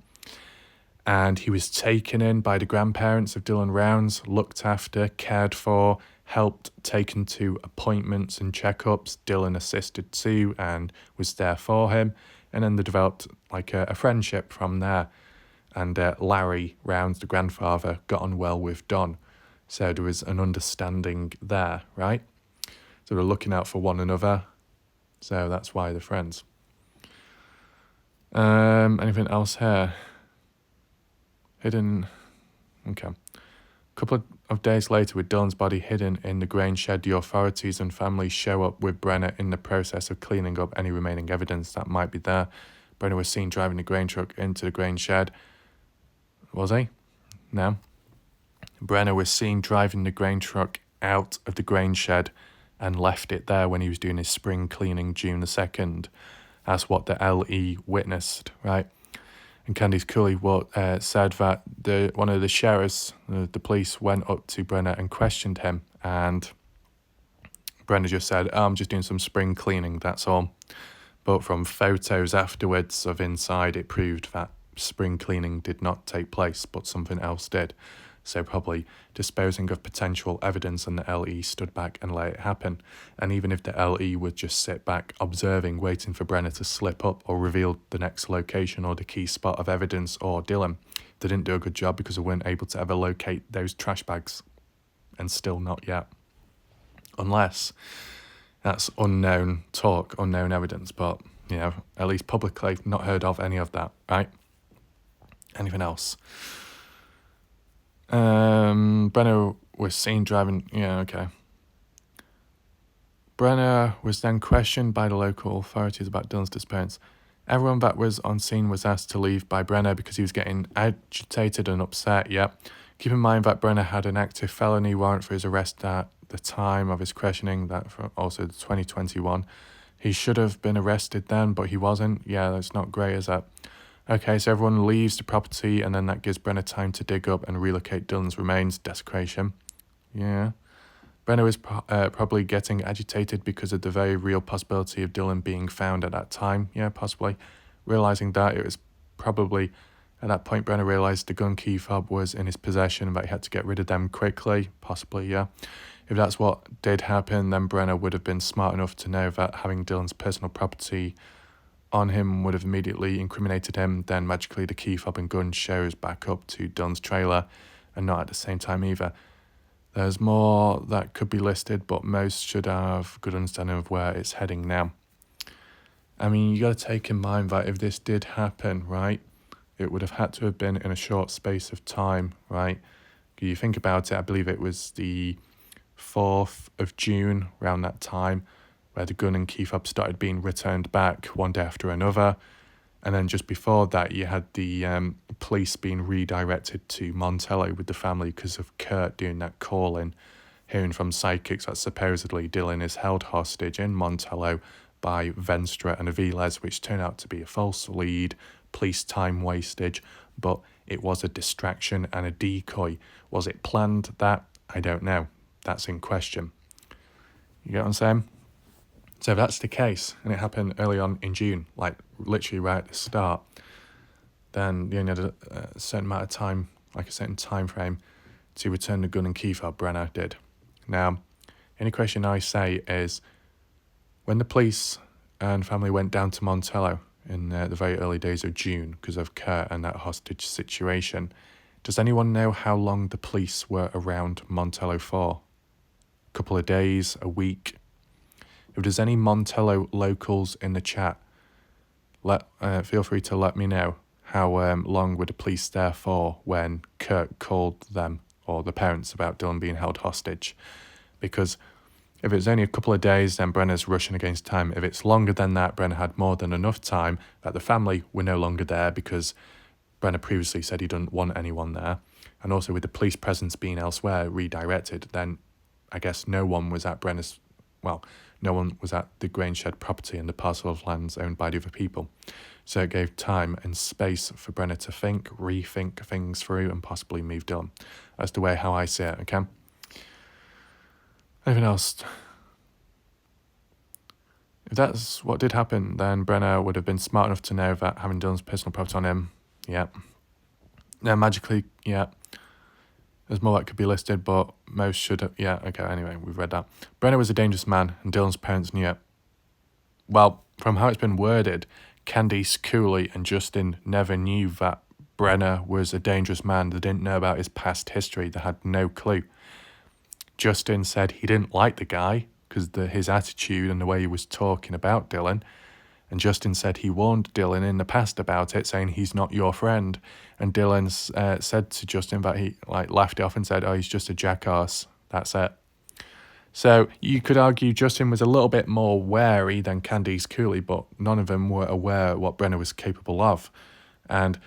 and he was taken in by the grandparents of Dylan Rounds, looked after, cared for, helped, taken to appointments and checkups. Dylan assisted too and was there for him. And then they developed like a friendship from there. And Larry Rounds, the grandfather, got on well with Don. So there was an understanding there, right? So they're looking out for one another. So that's why they're friends. Anything else here? Hidden. Okay. A couple of days later, with Dylan's body hidden in the grain shed, the authorities and family show up with Brenner in the process of cleaning up any remaining evidence that might be there. Brenner was seen driving the grain truck into the grain shed. Was he? No. Brenner was seen driving the grain truck out of the grain shed and left it there when he was doing his spring cleaning June the 2nd. That's what the LE witnessed, right? And Candice Cooley said that one of the sheriffs, the police, went up to Brenner and questioned him. And Brenner just said, I'm just doing some spring cleaning, that's all. But from photos afterwards of inside, it proved that spring cleaning did not take place, but something else did. So probably disposing of potential evidence, and the LE stood back and let it happen. And even if the LE would just sit back observing, waiting for Brenner to slip up or reveal the next location or the key spot of evidence or Dylan, they didn't do a good job because they weren't able to ever locate those trash bags. And still not yet. Unless that's unknown talk, unknown evidence, but, you know, at least publicly not heard of any of that, right? Anything else? Brenner was seen driving. Yeah, okay. Brenner was then questioned by the local authorities about Dylan's disappearance. Everyone that was on scene was asked to leave by Brenner because he was getting agitated and upset. Yep. Keep in mind that Brenner had an active felony warrant for his arrest at the time of his questioning, that for also 2021. He should have been arrested then, but he wasn't. Yeah, that's not great, is that? Okay, so everyone leaves the property, and then that gives Brenner time to dig up and relocate Dylan's remains. Desecration. Yeah. Brenner was probably getting agitated because of the very real possibility of Dylan being found at that time. Yeah, possibly. Realising that, it was probably at that point Brenner realised the gun key fob was in his possession and that he had to get rid of them quickly. Possibly, yeah. If that's what did happen, then Brenner would have been smart enough to know that having Dylan's personal property on him would have immediately incriminated him. Then magically the key fob and gun shows back up to Dylan's trailer, and not at the same time either. There's more that could be listed, but most should have a good understanding of where it's heading now. I mean, you got to take in mind that if this did happen, right, it would have had to have been in a short space of time, right? You think about it, I believe it was the 4th of June, around that time, where the gun and key fob started being returned back one day after another. And then just before that, you had the police being redirected to Montello with the family because of Kurt doing that call-in, hearing from psychics that supposedly Dylan is held hostage in Montello by Venstra and Aviles, which turned out to be a false lead, police time wastage, but it was a distraction and a decoy. Was it planned, that? I don't know. That's in question. You get what I'm saying? So if that's the case, and it happened early on in June, like literally right at the start, then you only had a certain amount of time, like a certain time frame, to return the gun and key fob. Brenner did. Now, any question I say is, when the police and family went down to Montello in the very early days of June because of Kurt and that hostage situation, does anyone know how long the police were around Montello for? A couple of days, a week? If there's any Montello locals in the chat, feel free to let me know how long were the police there for when Kurt called them or the parents about Dylan being held hostage. Because if it's only a couple of days, then Brenner's rushing against time. If it's longer than that, Brenner had more than enough time that the family were no longer there because Brenner previously said he didn't want anyone there. And also with the police presence being elsewhere, redirected, then I guess no one was at no one was at the grain shed property and the parcel of lands owned by the other people. So it gave time and space for Brenner to think, rethink things through, and possibly moved on. That's the way how I see it, okay? Anything else? If that's what did happen, then Brenner would have been smart enough to know that having Dylan's personal property on him, yeah. No, magically, yeah. There's more that could be listed, but most should have. Yeah, okay, anyway, we've read that. Brenner was a dangerous man, and Dylan's parents knew it. Well, from how it's been worded, Candice Cooley and Justin never knew that Brenner was a dangerous man. They didn't know about his past history. They had no clue. Justin said he didn't like the guy because his attitude and the way he was talking about Dylan. And Justin said he warned Dylan in the past about it, saying he's not your friend. And Dylan said to Justin that he laughed it off and said, oh, he's just a jackass. That's it. So you could argue Justin was a little bit more wary than Candice Cooley, but none of them were aware what Brenner was capable of. And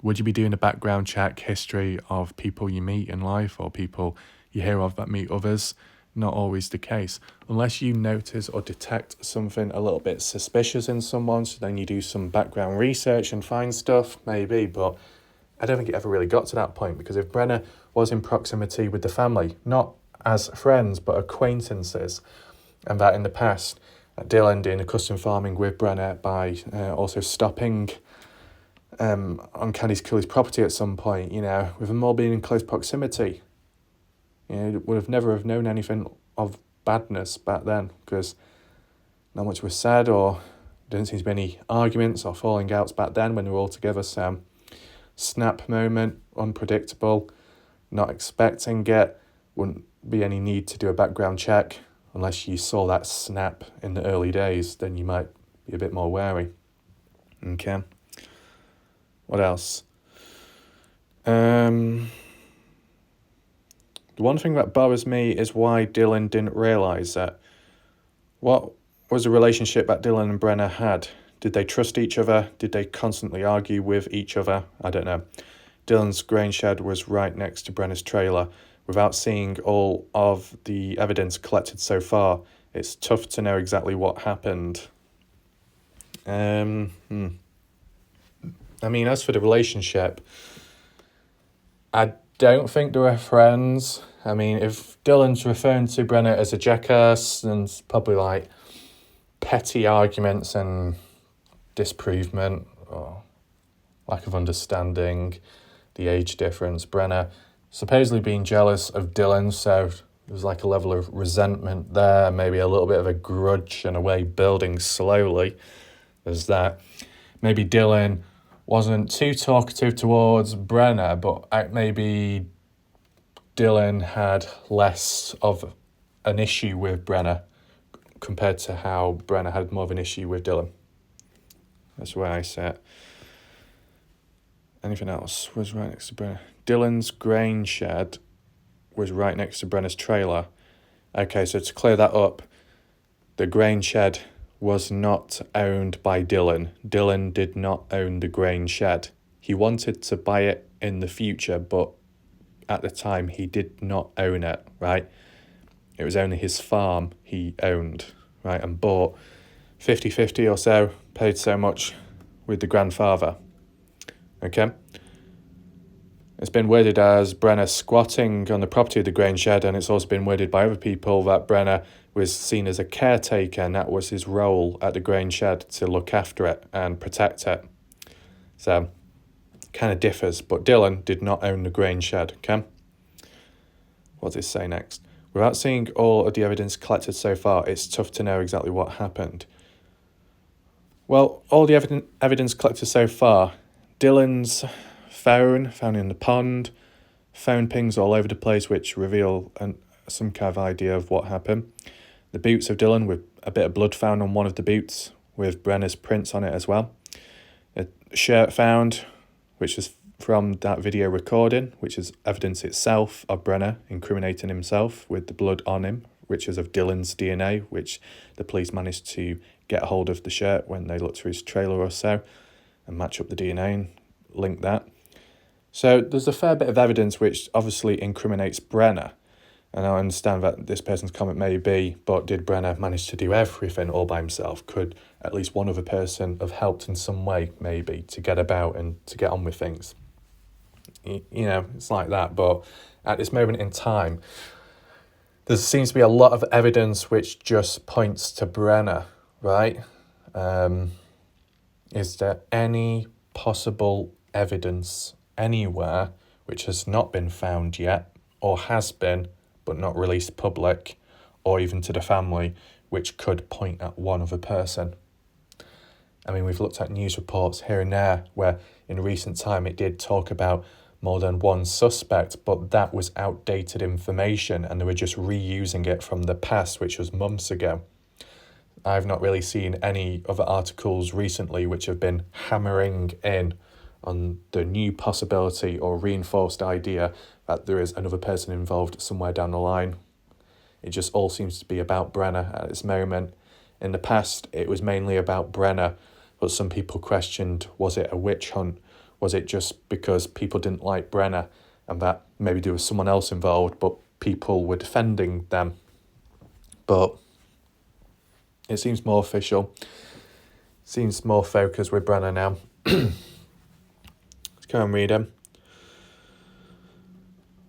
would you be doing a background check history of people you meet in life or people you hear of that meet others? Not always the case. Unless you notice or detect something a little bit suspicious in someone, so then you do some background research and find stuff, maybe. But I don't think it ever really got to that point, because if Brenner was in proximity with the family, not as friends but acquaintances, and that in the past Dylan doing custom farming with Brenner by also stopping on Candice Cooley's property at some point, with them all being in close proximity, would have never have known anything of badness back then, because not much was said, or didn't seem to be any arguments or falling outs back then when they were all together. So snap moment, unpredictable, not expecting it, wouldn't be any need to do a background check unless you saw that snap in the early days. Then you might be a bit more wary. Okay. What else? The one thing that bothers me is why Dylan didn't realise that. What was the relationship that Dylan and Brenner had? Did they trust each other? Did they constantly argue with each other? I don't know. Dylan's grain shed was right next to Brenner's trailer. Without seeing all of the evidence collected so far, it's tough to know exactly what happened. I mean, as for the relationship, I don't think they were friends. I mean, if Dylan's referring to Brenner as a jackass, then it's probably petty arguments and disprovement or lack of understanding, the age difference. Brenner supposedly being jealous of Dylan, so there's a level of resentment there, maybe a little bit of a grudge in a way building slowly. There's that. Maybe Dylan wasn't too talkative towards Brenner, but maybe Dylan had less of an issue with Brenner compared to how Brenner had more of an issue with Dylan. That's where I sit. Anything else was right next to Brenner? Dylan's grain shed was right next to Brenner's trailer. Okay, so to clear that up, the grain shed was not owned by Dylan. Dylan did not own the grain shed. He wanted to buy it in the future, but at the time he did not own it, right? It was only his farm he owned, right? And bought 50-50 or so, paid so much with the grandfather, okay? It's been worded as Brenner squatting on the property of the grain shed, and it's also been worded by other people that Brenner was seen as a caretaker, and that was his role at the grain shed, to look after it and protect it. So, kind of differs, but Dylan did not own the grain shed, okay? What does it say next? Without seeing all of the evidence collected so far, it's tough to know exactly what happened. Well, all the evidence collected so far, Dylan's phone found in the pond, phone pings all over the place which reveal some kind of idea of what happened. The boots of Dylan with a bit of blood found on one of the boots with Brenner's prints on it as well. A shirt found, which is from that video recording, which is evidence itself of Brenner incriminating himself with the blood on him, which is of Dylan's DNA, which the police managed to get a hold of the shirt when they looked through his trailer or so and match up the DNA and link that. So there's a fair bit of evidence which obviously incriminates Brenner. And I understand that this person's comment may be, but did Brenner manage to do everything all by himself? Could at least one other person have helped in some way, maybe, to get about and to get on with things? It's like that. But at this moment in time, there seems to be a lot of evidence which just points to Brenner, right? Is there any possible evidence anywhere which has not been found yet, or has been but not released public, or even to the family, which could point at one other person. I mean, we've looked at news reports here and there where in recent time it did talk about more than one suspect, but that was outdated information and they were just reusing it from the past, which was months ago. I've not really seen any other articles recently which have been hammering in on the new possibility or reinforced idea that there is another person involved somewhere down the line. It just all seems to be about Brenner at this moment. In the past, it was mainly about Brenner, but some people questioned, was it a witch hunt? Was it just because people didn't like Brenner and that maybe there was someone else involved, but people were defending them? But it seems more official. Seems more focused with Brenner now. Let's go and read him.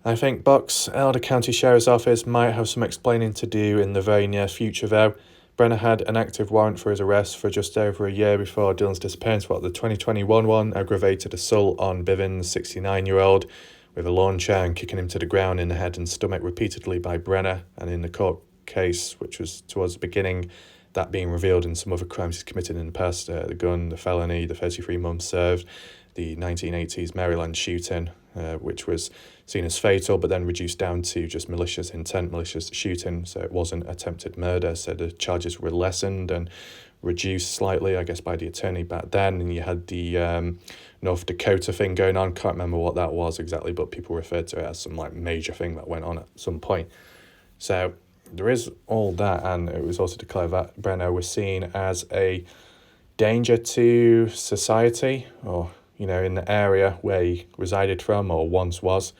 I think Bucks Elder County Sheriff's Office might have some explaining to do in the very near future, though. Brenner had an active warrant for his arrest for just over a year before Dylan's disappearance, the 2021 one, aggravated assault on Bivens, 69-year-old, with a lawn chair and kicking him to the ground in the head and stomach repeatedly by Brenner, and in the court case, which was towards the beginning, that being revealed in some other crimes he's committed in the past, the gun, the felony, the 33 months served, the 1980s Maryland shooting, which was seen as fatal, but then reduced down to just malicious intent, malicious shooting, so it wasn't attempted murder, so the charges were lessened and reduced slightly, I guess, by the attorney back then, and you had the North Dakota thing going on, can't remember what that was exactly, but people referred to it as some major thing that went on at some point. So there is all that, and it was also declared that Brenner was seen as a danger to society, or in the area where he resided from or once was.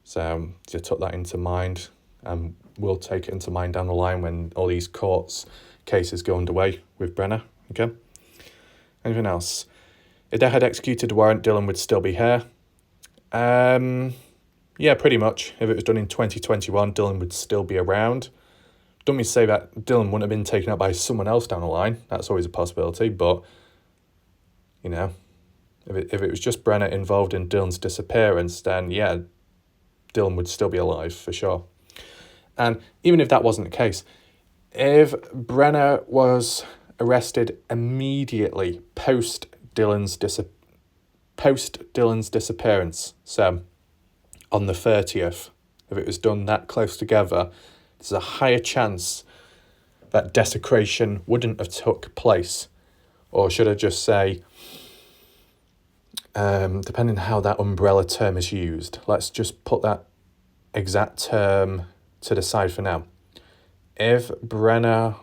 So they took that into mind, and we'll take it into mind down the line when all these cases go underway with Brenner. Okay. Anything else? If they had executed the warrant, Dylan would still be here. Yeah, pretty much. If it was done in 2021, Dylan would still be around. Don't mean to say that Dylan wouldn't have been taken out by someone else down the line. That's always a possibility, but if it was just Brenner involved in Dylan's disappearance, then yeah, Dylan would still be alive for sure. And even if that wasn't the case, if Brenner was arrested immediately post Dylan's disappearance, so on the 30th, if it was done that close together, there's a higher chance that desecration wouldn't have took place. Or should I just say, depending on how that umbrella term is used, let's just put that exact term to the side for now. If Brenner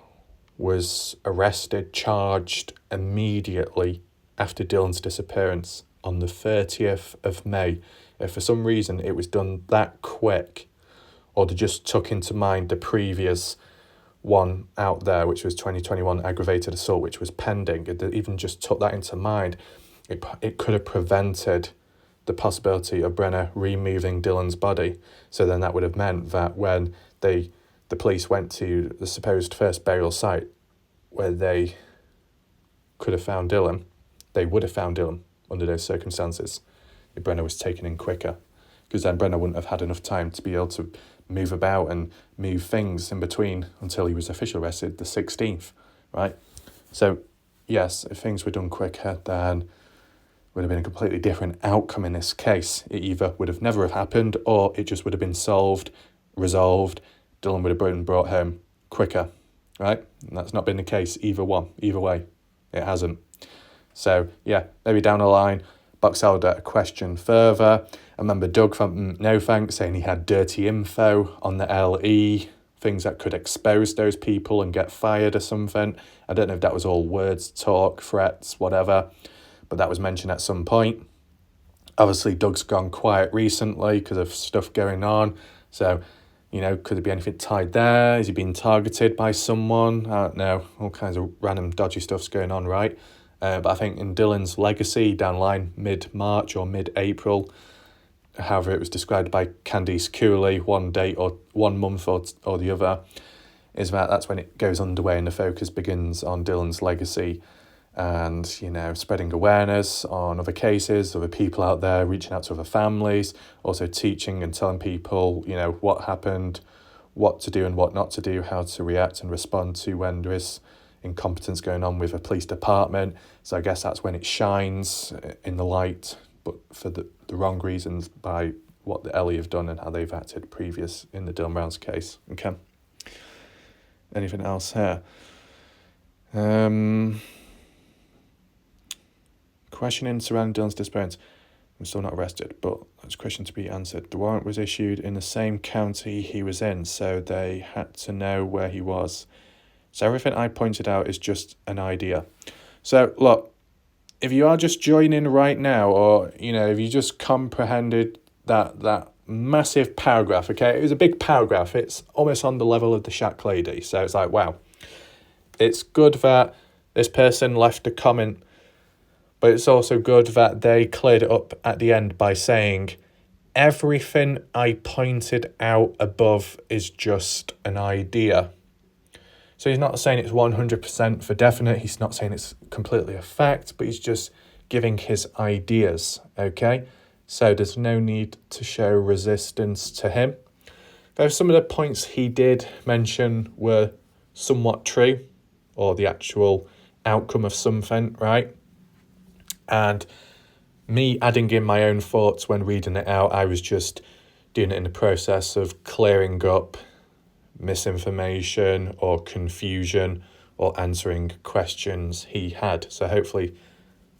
was arrested, charged immediately after Dylan's disappearance on the 30th of May, if for some reason it was done that quick, or they just took into mind the previous one out there, which was 2021 aggravated assault, which was pending, if they even just took that into mind, it could have prevented the possibility of Brenner removing Dylan's body. So then that would have meant that when the police went to the supposed first burial site where they could have found Dylan, they would have found Dylan under those circumstances if Brenner was taken in quicker, because then Brenner wouldn't have had enough time to be able to move about and move things in between until he was officially arrested the 16th, right? So yes, if things were done quicker, then would have been a completely different outcome in this case. It either would have never have happened, or it just would have been solved, resolved, Dylan would have been brought home quicker, right? And that's not been the case either way. It hasn't. So yeah, maybe down the line, Bucks Elder a question further. I remember Doug from No Thanks saying he had dirty info on the LE, things that could expose those people and get fired or something. I don't know if that was all words, talk, threats, whatever, but that was mentioned at some point. Obviously, Doug's gone quiet recently because of stuff going on. So, could there be anything tied there? Is he being targeted by someone? I don't know. All kinds of random dodgy stuff's going on, right? But I think in Dylan's legacy down the line, mid-March or mid-April, however it was described by Candice Cooley, one date or 1 month or the other, is that's when it goes underway and the focus begins on Dylan's legacy and, you know, spreading awareness on other cases, other people out there, reaching out to other families, also teaching and telling people, you know, what happened, what to do and what not to do, how to react and respond to when there is incompetence going on with a police department. So I guess that's when it shines in the light, but for the wrong reasons, by what the Ellie have done and how they've acted previous in the Dylan Brown's case. Okay. Anything else here? Questioning surrounding Dylan's disappearance. I'm still not arrested, but that's a question to be answered. The warrant was issued in the same county he was in, so they had to know where he was. So everything I pointed out is just an idea. So look, if you are just joining right now, or, you know, if you just comprehended that massive paragraph, okay, it was a big paragraph. It's almost on the level of the Shack Lady. So it's like, wow, it's good that this person left a comment, but it's also good that they cleared it up at the end by saying, everything I pointed out above is just an idea. So he's not saying it's 100% for definite. He's not saying it's completely a fact, but he's just giving his ideas, okay? So there's no need to show resistance to him. Though some of the points he did mention were somewhat true, or the actual outcome of something, right? And me adding in my own thoughts when reading it out, I was just doing it in the process of clearing up misinformation or confusion or answering questions he had. So hopefully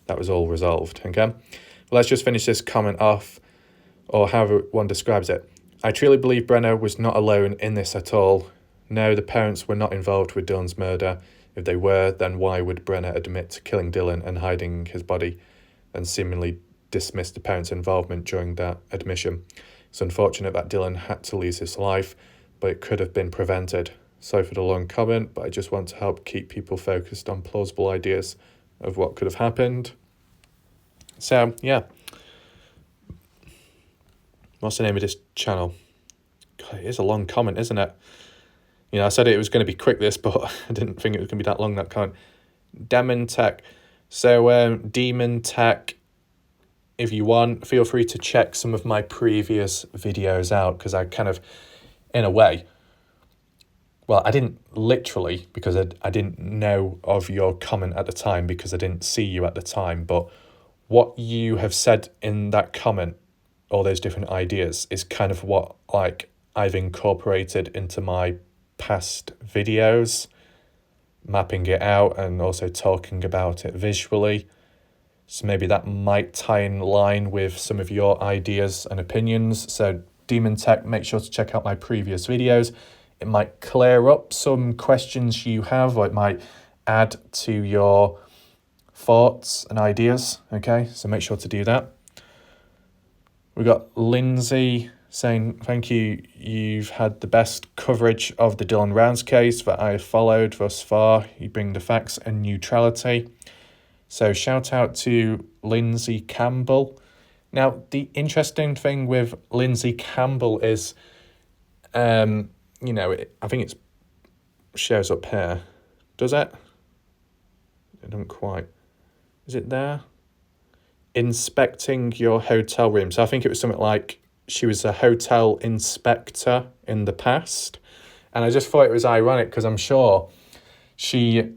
that was all resolved, okay? Well, let's just finish this comment off, or however one describes it. I truly believe Brenner was not alone in this at all. No, the parents were not involved with Dylan's murder. If they were, then why would Brenner admit to killing Dylan and hiding his body, and seemingly dismiss the parents' involvement during that admission? It's unfortunate that Dylan had to lose his life, but it could have been prevented. Sorry for the long comment, but I just want to help keep people focused on plausible ideas of what could have happened. So, yeah. What's the name of this channel? God, it is a long comment, isn't it? You know, I said it was going to be quick, this, but I didn't think it was going to be that long, that comment. Demon Tech. So, Demon Tech, if you want, feel free to check some of my previous videos out, because I kind of, in a way, well, I didn't literally, because I didn't know of your comment at the time, because I didn't see you at the time, but what you have said in that comment, all those different ideas, is kind of what, like, I've incorporated into my past videos, mapping it out and also talking about it visually. So maybe that might tie in line with some of your ideas and opinions. So Demon Tech, make sure to check out my previous videos. It might clear up some questions you have, or it might add to your thoughts and ideas, okay? So make sure to do that. We've got Lindsay saying, thank you, you've had the best coverage of the Dylan Rounds case that I have followed thus far. You bring the facts and neutrality. So shout out to Lindsay Campbell. Now, the interesting thing with Lindsay Campbell is, you know, I think it shows up here. Does it? It doesn't quite. Is it there? Inspecting your hotel room. So I think it was something like she was a hotel inspector in the past. And I just thought it was ironic, because I'm sure she,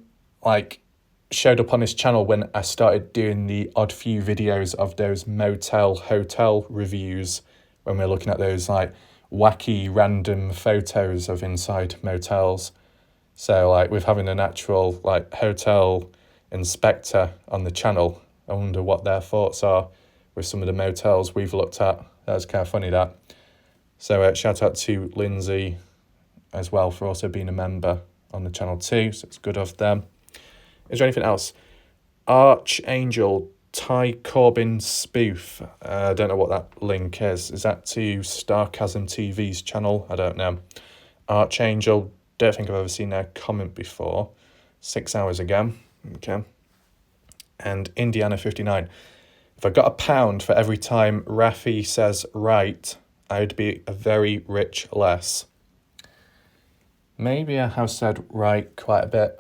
like, showed up on this channel when I started doing the odd few videos of those motel hotel reviews, when we're looking at those, like, wacky random photos of inside motels. So, like, with having an actual, like, hotel inspector on the channel, I wonder what their thoughts are with some of the motels we've looked at. That was kind of funny, that. So shout out to Lindsay as well for also being a member on the channel too. So it's good of them. Is there anything else? Archangel Ty Corbin spoof. I don't know what that link is. Is that to Starcasm TV's channel? I don't know. Archangel, don't think I've ever seen their comment before. 6 hours again. Okay. And Indiana 59. If I got £1 for every time Rafi says right, I would be a very rich less. Maybe I have said right quite a bit.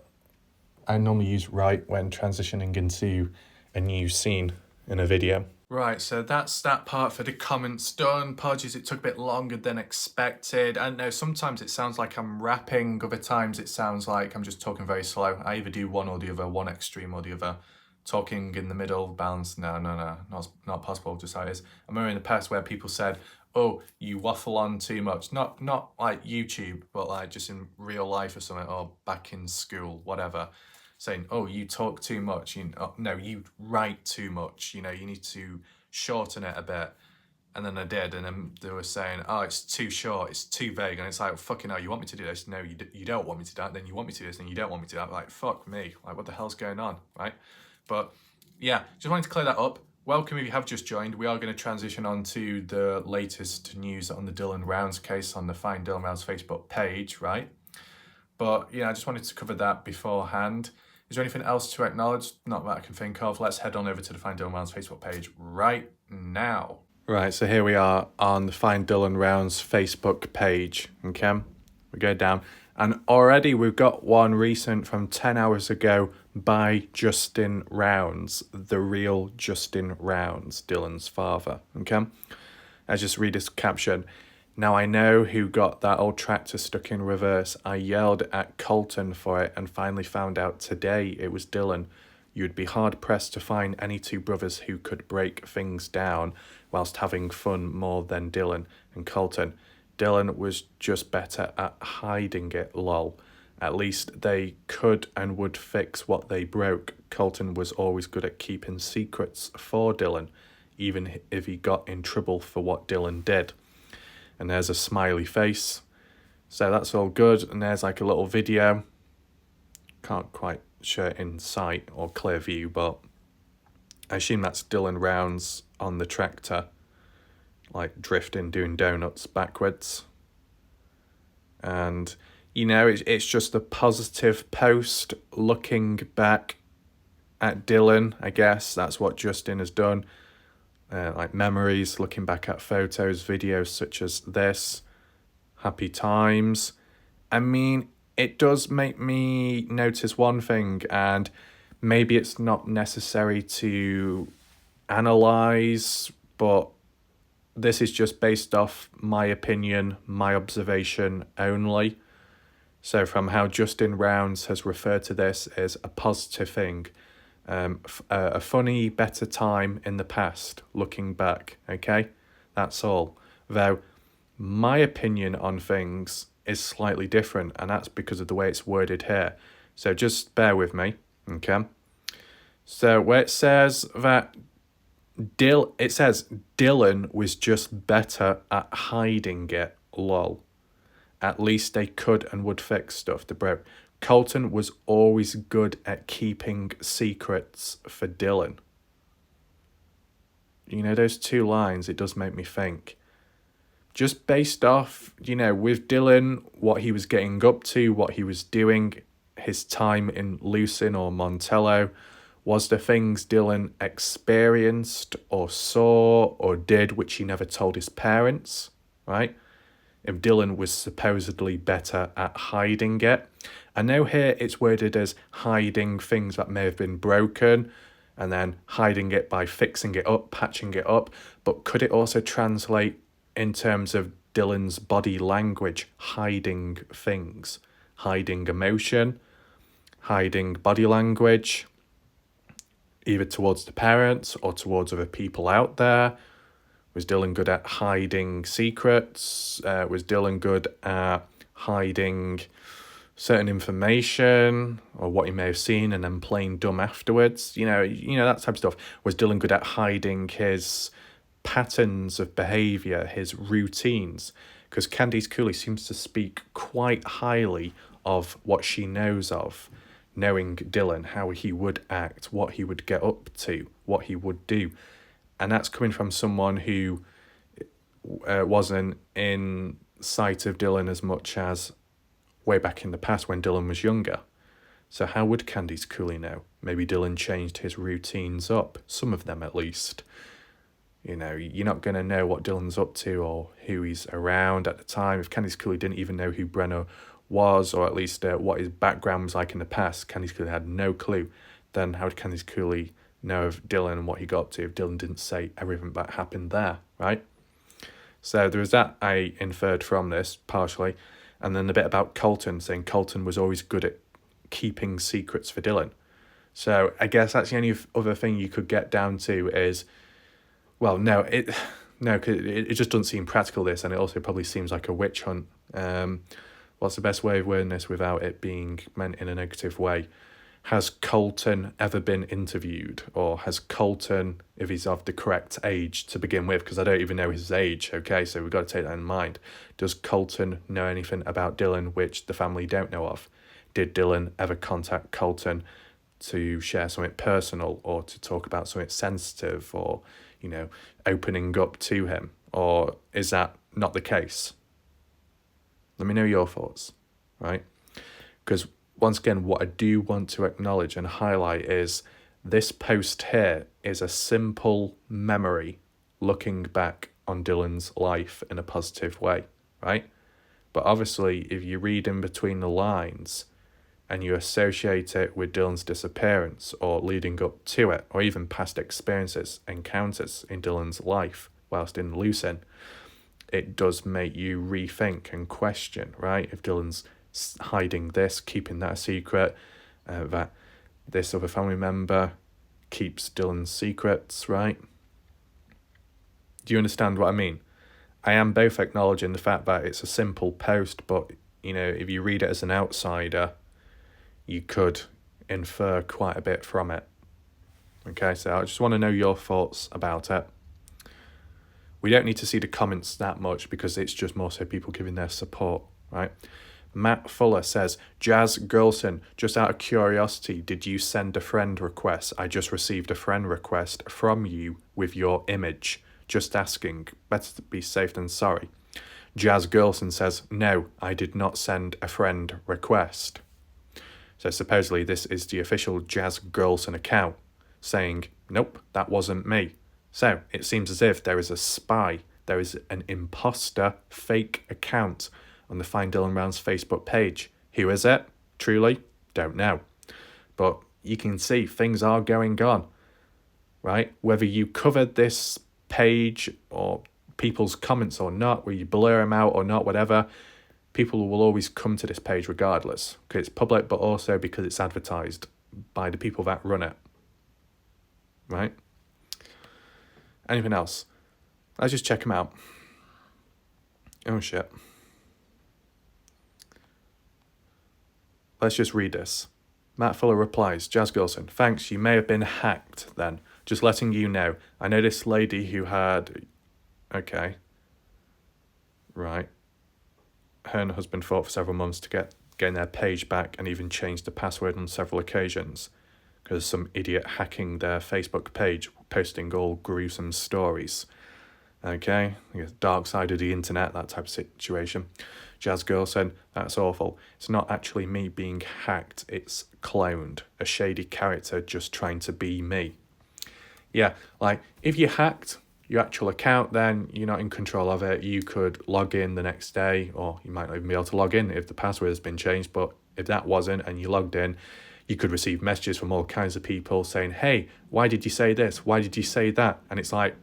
I normally use right when transitioning into a new scene in a video. Right, so that's that part for the comments done. Apologies, it took a bit longer than expected. I know sometimes it sounds like I'm rapping, other times it sounds like I'm just talking very slow. I either do one or the other, one extreme or the other. Talking in the middle, balance, no, not possible, just how it is. I remember in the past where people said, oh, you waffle on too much. Not like YouTube, but like just in real life or something, or back in school, whatever. Saying, oh, you talk too much. No, you write too much. You need to shorten it a bit. And then I did, and then they were saying, oh, it's too short, it's too vague. And it's like, fucking hell, you want me to do this? No, you don't want me to do that. Then you want me to do this, and you don't want me to do that. Like, fuck me. Like, what the hell's going on, right? But yeah, just wanted to clear that up. Welcome if you have just joined. We are going to transition on to the latest news on the Dylan Rounds case on the Find Dylan Rounds Facebook page, right? But yeah, I just wanted to cover that beforehand. Is there anything else to acknowledge? Not that I can think of. Let's head on over to the Find Dylan Rounds Facebook page right now. Right, so here we are on the Find Dylan Rounds Facebook page. Okay, we go down. And already we've got one recent from 10 hours ago by Justin Rounds, the real Justin Rounds, Dylan's father. Okay, I just read his caption. Now I know who got that old tractor stuck in reverse. I yelled at Colton for it and finally found out today it was Dylan. You'd be hard-pressed to find any two brothers who could break things down whilst having fun more than Dylan and Colton. Dylan was just better at hiding it, lol. At least they could and would fix what they broke. Colton was always good at keeping secrets for Dylan, even if he got in trouble for what Dylan did. And there's a smiley face. So that's all good. And there's like a little video. Can't quite show it in sight or clear view, but I assume that's Dylan Rounds on the tractor, like drifting, doing donuts backwards. And, it's just a positive post looking back at Dylan, I guess. That's what Justin has done. Like memories, looking back at photos, videos such as this, happy times. I mean, it does make me notice one thing, and maybe it's not necessary to analyze, but this is just based off my opinion, my observation only. So from how Justin Rounds has referred to this as a positive thing, a funny, better time in the past, looking back, okay? That's all. Though, my opinion on things is slightly different, and that's because of the way it's worded here. So just bear with me, okay? So where it says that Dylan was just better at hiding it, lol. At least they could and would fix stuff to broke. Colton was always good at keeping secrets for Dylan. Those two lines, it does make me think. Just based off, with Dylan, what he was getting up to, what he was doing, his time in Lucin or Montello, was the things Dylan experienced or saw or did which he never told his parents, right? If Dylan was supposedly better at hiding it. I know here it's worded as hiding things that may have been broken and then hiding it by fixing it up, patching it up. But could it also translate in terms of Dylan's body language, hiding things, hiding emotion, hiding body language, either towards the parents or towards other people out there? Was Dylan good at hiding secrets? Was Dylan good at hiding certain information or what he may have seen and then playing dumb afterwards? That type of stuff. Was Dylan good at hiding his patterns of behaviour, his routines? Because Candice Cooley seems to speak quite highly of what she knows of, knowing Dylan, how he would act, what he would get up to, what he would do. And that's coming from someone who wasn't in sight of Dylan as much as way back in the past when Dylan was younger. So how would Candice Cooley know? Maybe Dylan changed his routines up, some of them at least. You're not going to know what Dylan's up to or who he's around at the time. If Candice Cooley didn't even know who Brenna was, or at least what his background was like in the past, Candice Cooley had no clue. Then how did Candice Cooley know of Dylan and what he got to if Dylan didn't say everything that happened there, right? So there was that I inferred from this, partially. And then the bit about Colton, saying Colton was always good at keeping secrets for Dylan. So I guess that's the only other thing you could get down to is, well, no, cause it just doesn't seem practical, this, and it also probably seems like a witch hunt. What's the best way of wording this without it being meant in a negative way? Has Colton ever been interviewed? Or has Colton, if he's of the correct age to begin with, because I don't even know his age, okay, so we've got to take that in mind. Does Colton know anything about Dylan which the family don't know of? Did Dylan ever contact Colton to share something personal or to talk about something sensitive or, opening up to him? Or is that not the case? Let me know your thoughts, right? Because once again, what I do want to acknowledge and highlight is this post here is a simple memory looking back on Dylan's life in a positive way, right? But obviously, if you read in between the lines and you associate it with Dylan's disappearance or leading up to it, or even past experiences, encounters in Dylan's life whilst in Lucin, it does make you rethink and question, right? If Dylan's hiding this, keeping that a secret, that this other family member keeps Dylan's secrets, right? Do you understand what I mean? I am both acknowledging the fact that it's a simple post, but, if you read it as an outsider, you could infer quite a bit from it. Okay, so I just want to know your thoughts about it. We don't need to see the comments that much because it's just more so people giving their support, right? Matt Fuller says, Jazz Girlson, just out of curiosity, did you send a friend request? I just received a friend request from you with your image. Just asking. Better to be safe than sorry. Jazz Girlson says, no, I did not send a friend request. So supposedly this is the official Jazz Girlson account saying, nope, that wasn't me. So it seems as if there is a spy, there is an imposter fake account on the Find Dylan Rounds Facebook page. Who is it? Truly, don't know. But you can see things are going on, right? Whether you covered this page or people's comments or not, where you blur them out or not, whatever, people will always come to this page regardless, because it's public, but also because it's advertised by the people that run it, right? Anything else? Let's just check them out. Oh, shit. Let's just read this. Matt Fuller replies, Jazz Gilson, thanks, you may have been hacked then. Just letting you know. I know this lady who had... Okay. Right. Her and her husband fought for several months to gain their page back and even changed the password on several occasions because some idiot hacking their Facebook page, posting all gruesome stories. Okay, dark side of the internet, that type of situation. Jazz Girl said, that's awful. It's not actually me being hacked, it's cloned. A shady character just trying to be me. Yeah, like, if you hacked your actual account, then you're not in control of it. You could log in the next day, or you might not even be able to log in if the password has been changed, but if that wasn't and you logged in, you could receive messages from all kinds of people saying, hey, why did you say this? Why did you say that? And it's like,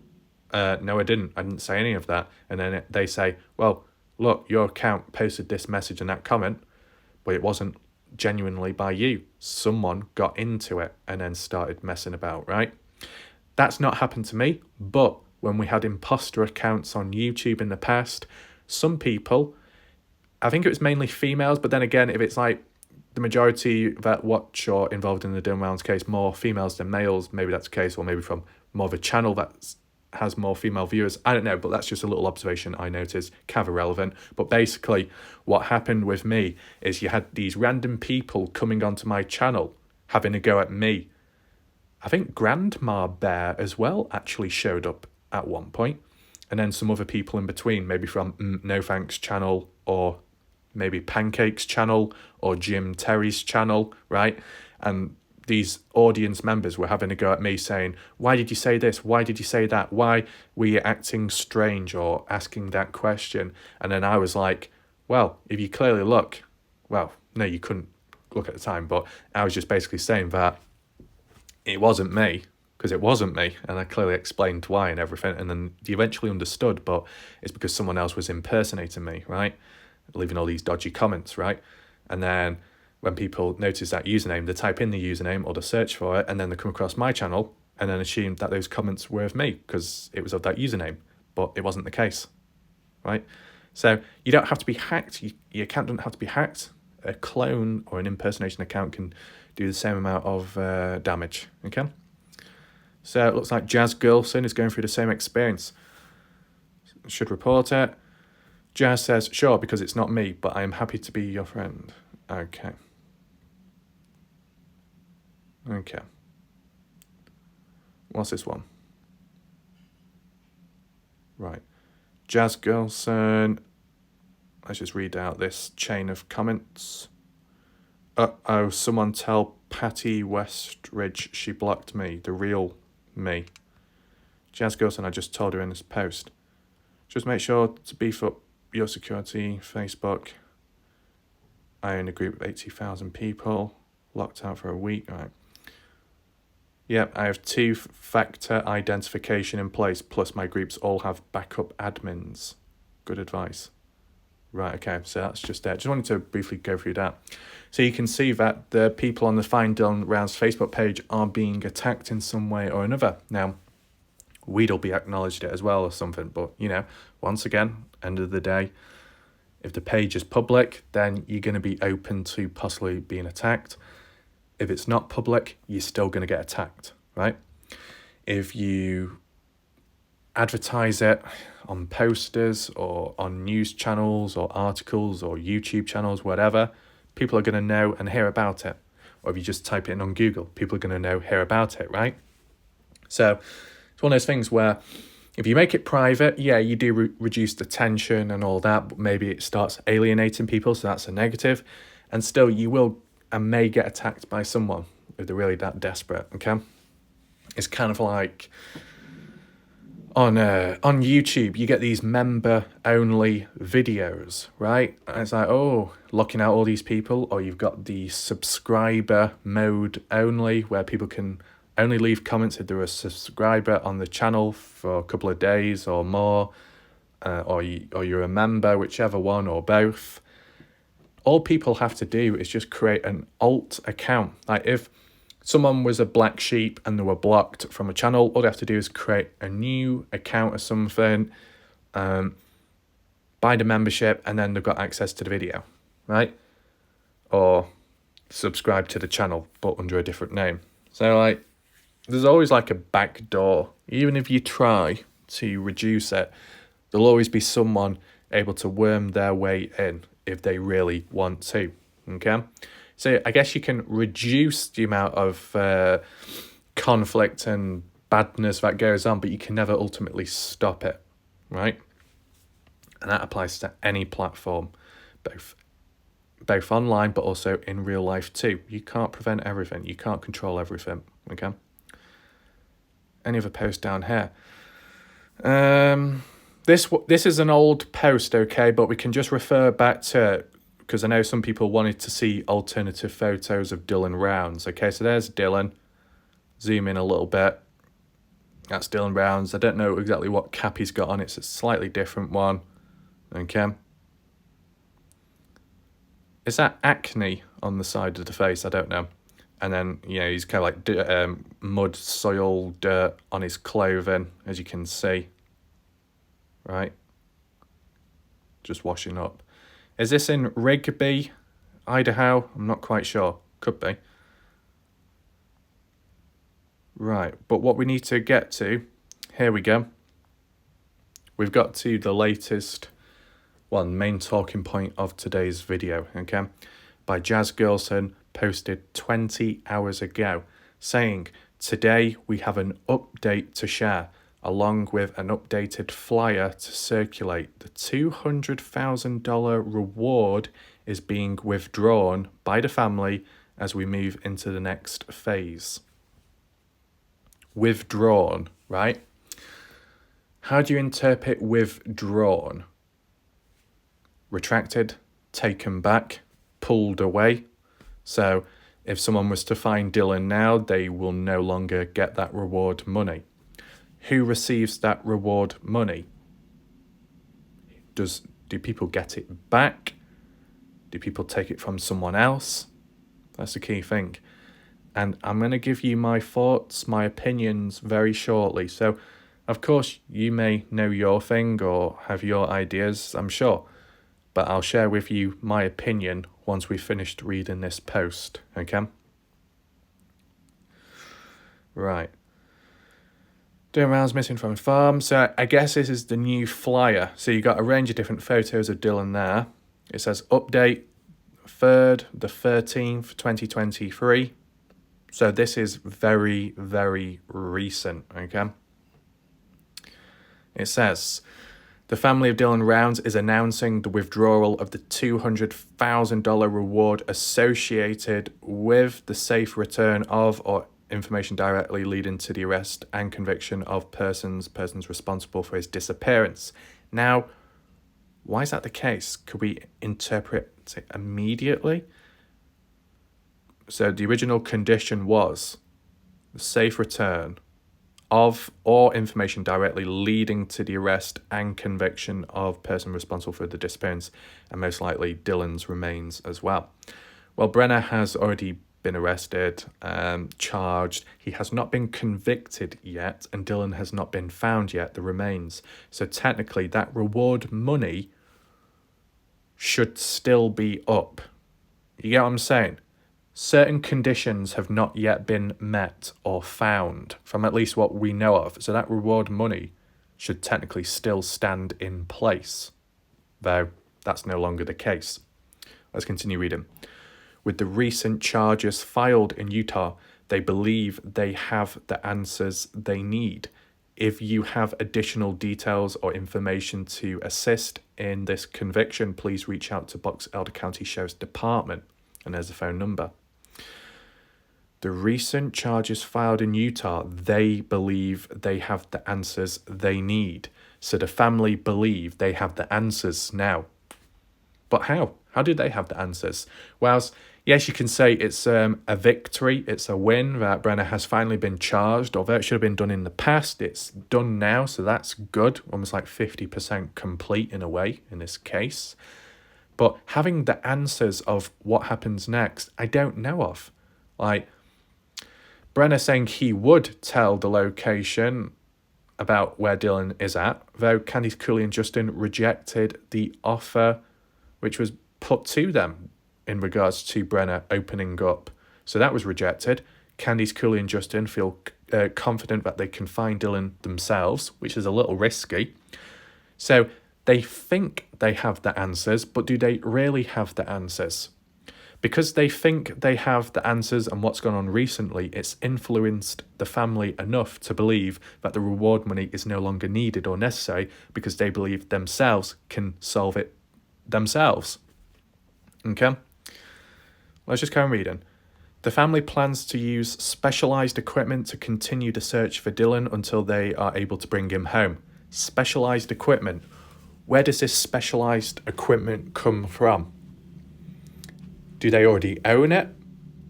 no, I didn't say any of that. And then they say, well, look, your account posted this message and that comment, but it wasn't genuinely by you. Someone got into it and then started messing about, right? That's not happened to me, but when we had imposter accounts on YouTube in the past, some people, I think it was mainly females, but then again, if it's like the majority that watch or involved in the Dylan Rounds case, more females than males, maybe that's the case, or maybe from more of a channel that has more female viewers. I don't know, but that's just a little observation I noticed, kind of irrelevant. But basically, what happened with me is you had these random people coming onto my channel, having a go at me. I think Grandma Bear as well actually showed up at one point, and then some other people in between, maybe from No Thanks channel, or maybe Pancakes channel, or Jim Terry's channel, right? And these audience members were having a go at me saying, why did you say this? Why did you say that? Why were you acting strange or asking that question? And then I was like, well, if you clearly look, well, no, you couldn't look at the time, but I was just basically saying that it wasn't me, because it wasn't me, and I clearly explained why and everything, and then you eventually understood, but it's because someone else was impersonating me, right? Leaving all these dodgy comments, right? And then when people notice that username, they type in the username or they search for it, and then they come across my channel and then assume that those comments were of me because it was of that username, but it wasn't the case, right? So you don't have to be hacked. Your account doesn't have to be hacked. A clone or an impersonation account can do the same amount of damage, okay? So it looks like Jazz Girlson is going through the same experience. Should report it. Jazz says, sure, because it's not me, but I am happy to be your friend. Okay. Okay. What's this one? Right. Jazz Girlson. Let's just read out this chain of comments. Uh-oh, someone tell Patty Westridge she blocked me, the real me. Jazz Girlson, I just told her in this post. Just make sure to beef up your security. Facebook. I own a group of 80,000 people. Locked out for a week. All right. Yep, I have 2-factor identification in place, plus my groups all have backup admins. Good advice. Right, okay, so that's just it. Just wanted to briefly go through that. So you can see that the people on the Find Dylan Rounds Facebook page are being attacked in some way or another. Now, Weedleby acknowledged it as well or something, but, you know, once again, end of the day, if the page is public, then you're going to be open to possibly being attacked. If it's not public, you're still going to get attacked, right? If you advertise it on posters or on news channels or articles or YouTube channels, whatever, people are going to know and hear about it. Or if you just type it in on Google, people are going to hear about it, right? So it's one of those things where if you make it private, yeah, you do reduce the tension and all that, but maybe it starts alienating people, so that's a negative. And still, you will and may get attacked by someone if they're really that desperate, okay? It's kind of like on YouTube, you get these member-only videos, right? And it's like, oh, locking out all these people, or you've got the subscriber mode only, where people can only leave comments if they're a subscriber on the channel for a couple of days or more, or you're a member, whichever one, or both. All people have to do is just create an alt account. Like if someone was a black sheep and they were blocked from a channel, all they have to do is create a new account or something, buy the membership, and then they've got access to the video, right? Or subscribe to the channel, but under a different name. So like, there's always like a back door. Even if you try to reduce it, there'll always be someone able to worm their way in if they really want to, okay? So I guess you can reduce the amount of conflict and badness that goes on, but you can never ultimately stop it, right? And that applies to any platform, both online, but also in real life too. You can't prevent everything. You can't control everything, okay? Any other post down here? This is an old post, okay, but we can just refer back to, because I know some people wanted to see alternative photos of Dylan Rounds. Okay, so there's Dylan. Zoom in a little bit. That's Dylan Rounds. I don't know exactly what cap he's got on. It's a slightly different one. Okay. Is that acne on the side of the face? I don't know. And then, you know, he's kind of like mud, soil, dirt on his clothing, as you can see. Right? Just washing up. Is this in Rigby, Idaho? I'm not quite sure. Could be. Right, but what we need to get to, here we go. We've got to the latest, main talking point of today's video, okay? By Jazz Girlson, posted 20 hours ago, saying, today we have an update to share, along with an updated flyer to circulate. The $200,000 reward is being withdrawn by the family as we move into the next phase. Withdrawn, right? How do you interpret withdrawn? Retracted, taken back, pulled away. So if someone was to find Dylan now, they will no longer get that reward money. Who receives that reward money? Do people get it back? Do people take it from someone else? That's the key thing. And I'm going to give you my thoughts, my opinions very shortly. So, of course, you may know your thing or have your ideas, I'm sure. But I'll share with you my opinion once we've finished reading this post, okay? Right. Dylan Rounds missing from farm. So I guess this is the new flyer. So you got a range of different photos of Dylan there. It says update 3rd, the 13th, 2023. So this is very, very recent, okay? It says, the family of Dylan Rounds is announcing the withdrawal of the $200,000 reward associated with the safe return of or information directly leading to the arrest and conviction of persons responsible for his disappearance. Now, why is that the case? Could we interpret it immediately? So the original condition was the safe return of or information directly leading to the arrest and conviction of person responsible for the disappearance, and most likely Dylan's remains as well. Well, Brenner has already been arrested, charged. He has not been convicted yet, and Dylan has not been found yet, the remains. So technically that reward money should still be up. You get what I'm saying? Certain conditions have not yet been met or found from at least what we know of. So that reward money should technically still stand in place, though that's no longer the case. Let's continue reading. With the recent charges filed in Utah, they believe they have the answers they need. If you have additional details or information to assist in this conviction, please reach out to Box Elder County Sheriff's Department. And there's a phone number. The recent charges filed in Utah, they believe they have the answers they need. So the family believe they have the answers now. But how? How do they have the answers? Well, yes, you can say it's a victory, it's a win that Brenner has finally been charged, although it should have been done in the past. It's done now, so that's good, almost like 50% complete in a way in this case. But having the answers of what happens next, I don't know of. Like, Brenner saying he would tell the location about where Dylan is at, though Candice Cooley and Justin rejected the offer which was put to them in regards to Brenner opening up. So that was rejected. Candice Cooley and Justin feel confident that they can find Dylan themselves, which is a little risky. So they think they have the answers, but do they really have the answers? Because they think they have the answers and what's gone on recently, it's influenced the family enough to believe that the reward money is no longer needed or necessary because they believe themselves can solve it themselves. Okay? Let's just carry on reading. The family plans to use specialised equipment to continue the search for Dylan until they are able to bring him home. Specialised equipment. Where does this specialised equipment come from? Do they already own it?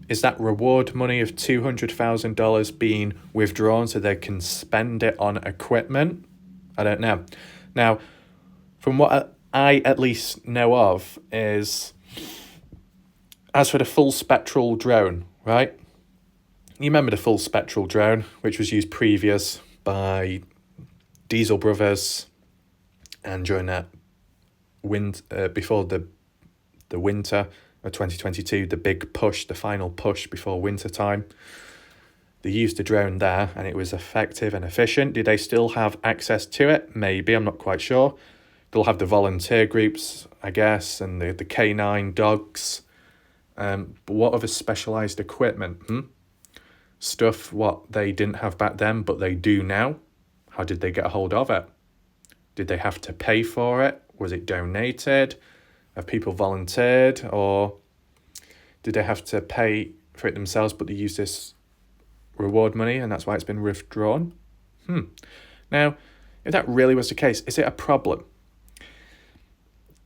Is that reward money of $200,000 being withdrawn so they can spend it on equipment? I don't know. Now, from what I at least know of is, as for the full spectral drone, right? You remember the full spectral drone, which was used previous by Diesel Brothers, and during that before the winter of 2022, the big push, the final push before winter time. They used the drone there and it was effective and efficient. Do they still have access to it? Maybe, I'm not quite sure. They'll have the volunteer groups, I guess, and the canine dogs. But what other specialised equipment? Stuff what they didn't have back then, but they do now. How did they get a hold of it? Did they have to pay for it? Was it donated? Have people volunteered? Or did they have to pay for it themselves, but they use this reward money and that's why it's been withdrawn? Now, if that really was the case, is it a problem?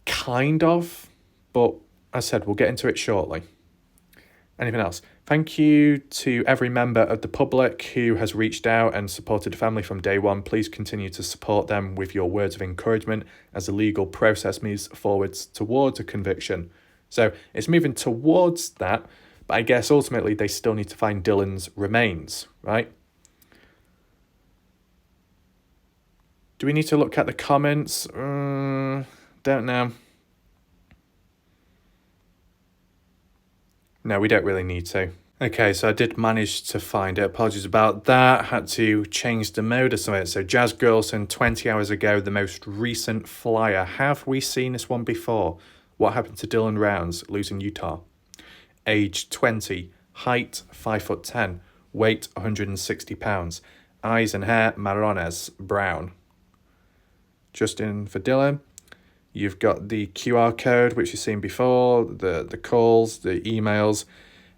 Kind of, but as I said, we'll get into it shortly. Anything else? Thank you to every member of the public who has reached out and supported the family from day one. Please continue to support them with your words of encouragement as the legal process moves forwards towards a conviction. So it's moving towards that, but I guess ultimately they still need to find Dylan's remains, right? Do we need to look at the comments? Don't know. No, we don't really need to. Okay, so I did manage to find it. Apologies about that. Had to change the mode or something. So Jazz Girlson, 20 hours ago, the most recent flyer. Have we seen this one before? What happened to Dylan Rounds, losing Utah? Age 20, height 5'10", weight 160 pounds. Eyes and hair marrones, brown. Justin for Dylan. You've got the QR code, which you've seen before, the calls, the emails,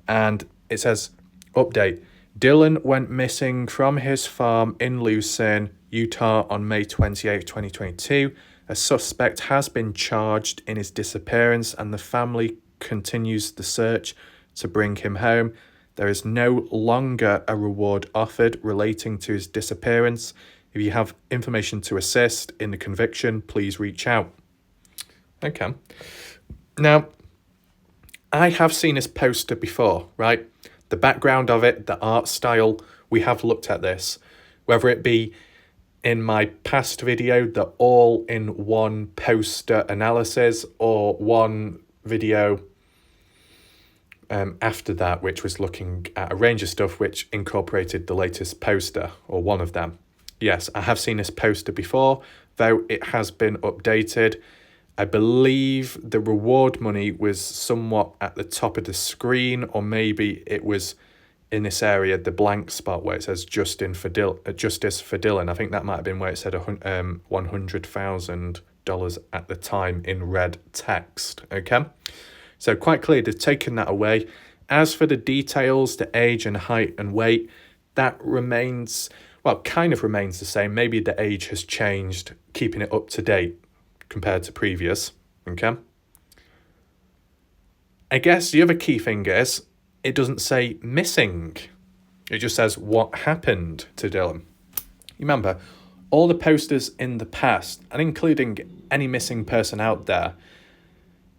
and it says, update, Dylan went missing from his farm in Lucerne, Utah on May 28, 2022. A suspect has been charged in his disappearance and the family continues the search to bring him home. There is no longer a reward offered relating to his disappearance. If you have information to assist in the conviction, please reach out. Okay. Now, I have seen this poster before, right? The background of it, the art style, we have looked at this. Whether it be in my past video, the all-in-one poster analysis, or one video after that, which was looking at a range of stuff which incorporated the latest poster, or one of them. Yes, I have seen this poster before, though it has been updated. I believe the reward money was somewhat at the top of the screen, or maybe it was in this area, the blank spot where it says Justice for Dylan. I think that might have been where it said $100,000 at the time in red text. Okay, so quite clear they've taken that away. As for the details, the age and height and weight, that remains, well, kind of remains the same. Maybe the age has changed, keeping it up to date compared to previous. Okay, I guess the other key thing is it doesn't say missing. It just says what happened to Dylan. You remember, all the posters in the past, and including any missing person out there,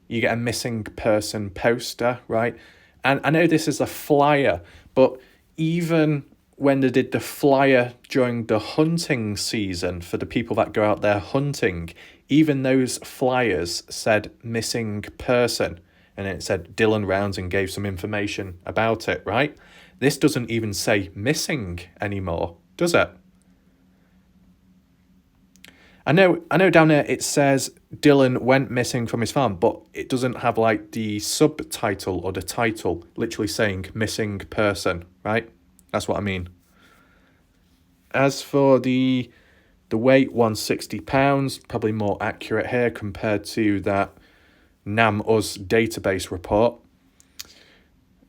you get a missing person poster, right? And I know this is a flyer, but even when they did the flyer during the hunting season for the people that go out there hunting, even those flyers said missing person. And it said Dylan Rounds and gave some information about it, right? This doesn't even say missing anymore, does it? I know down there it says Dylan went missing from his farm, but it doesn't have like the subtitle or the title literally saying missing person, right? That's what I mean. As for the weight, 160 pounds, probably more accurate here compared to that NamUs database report.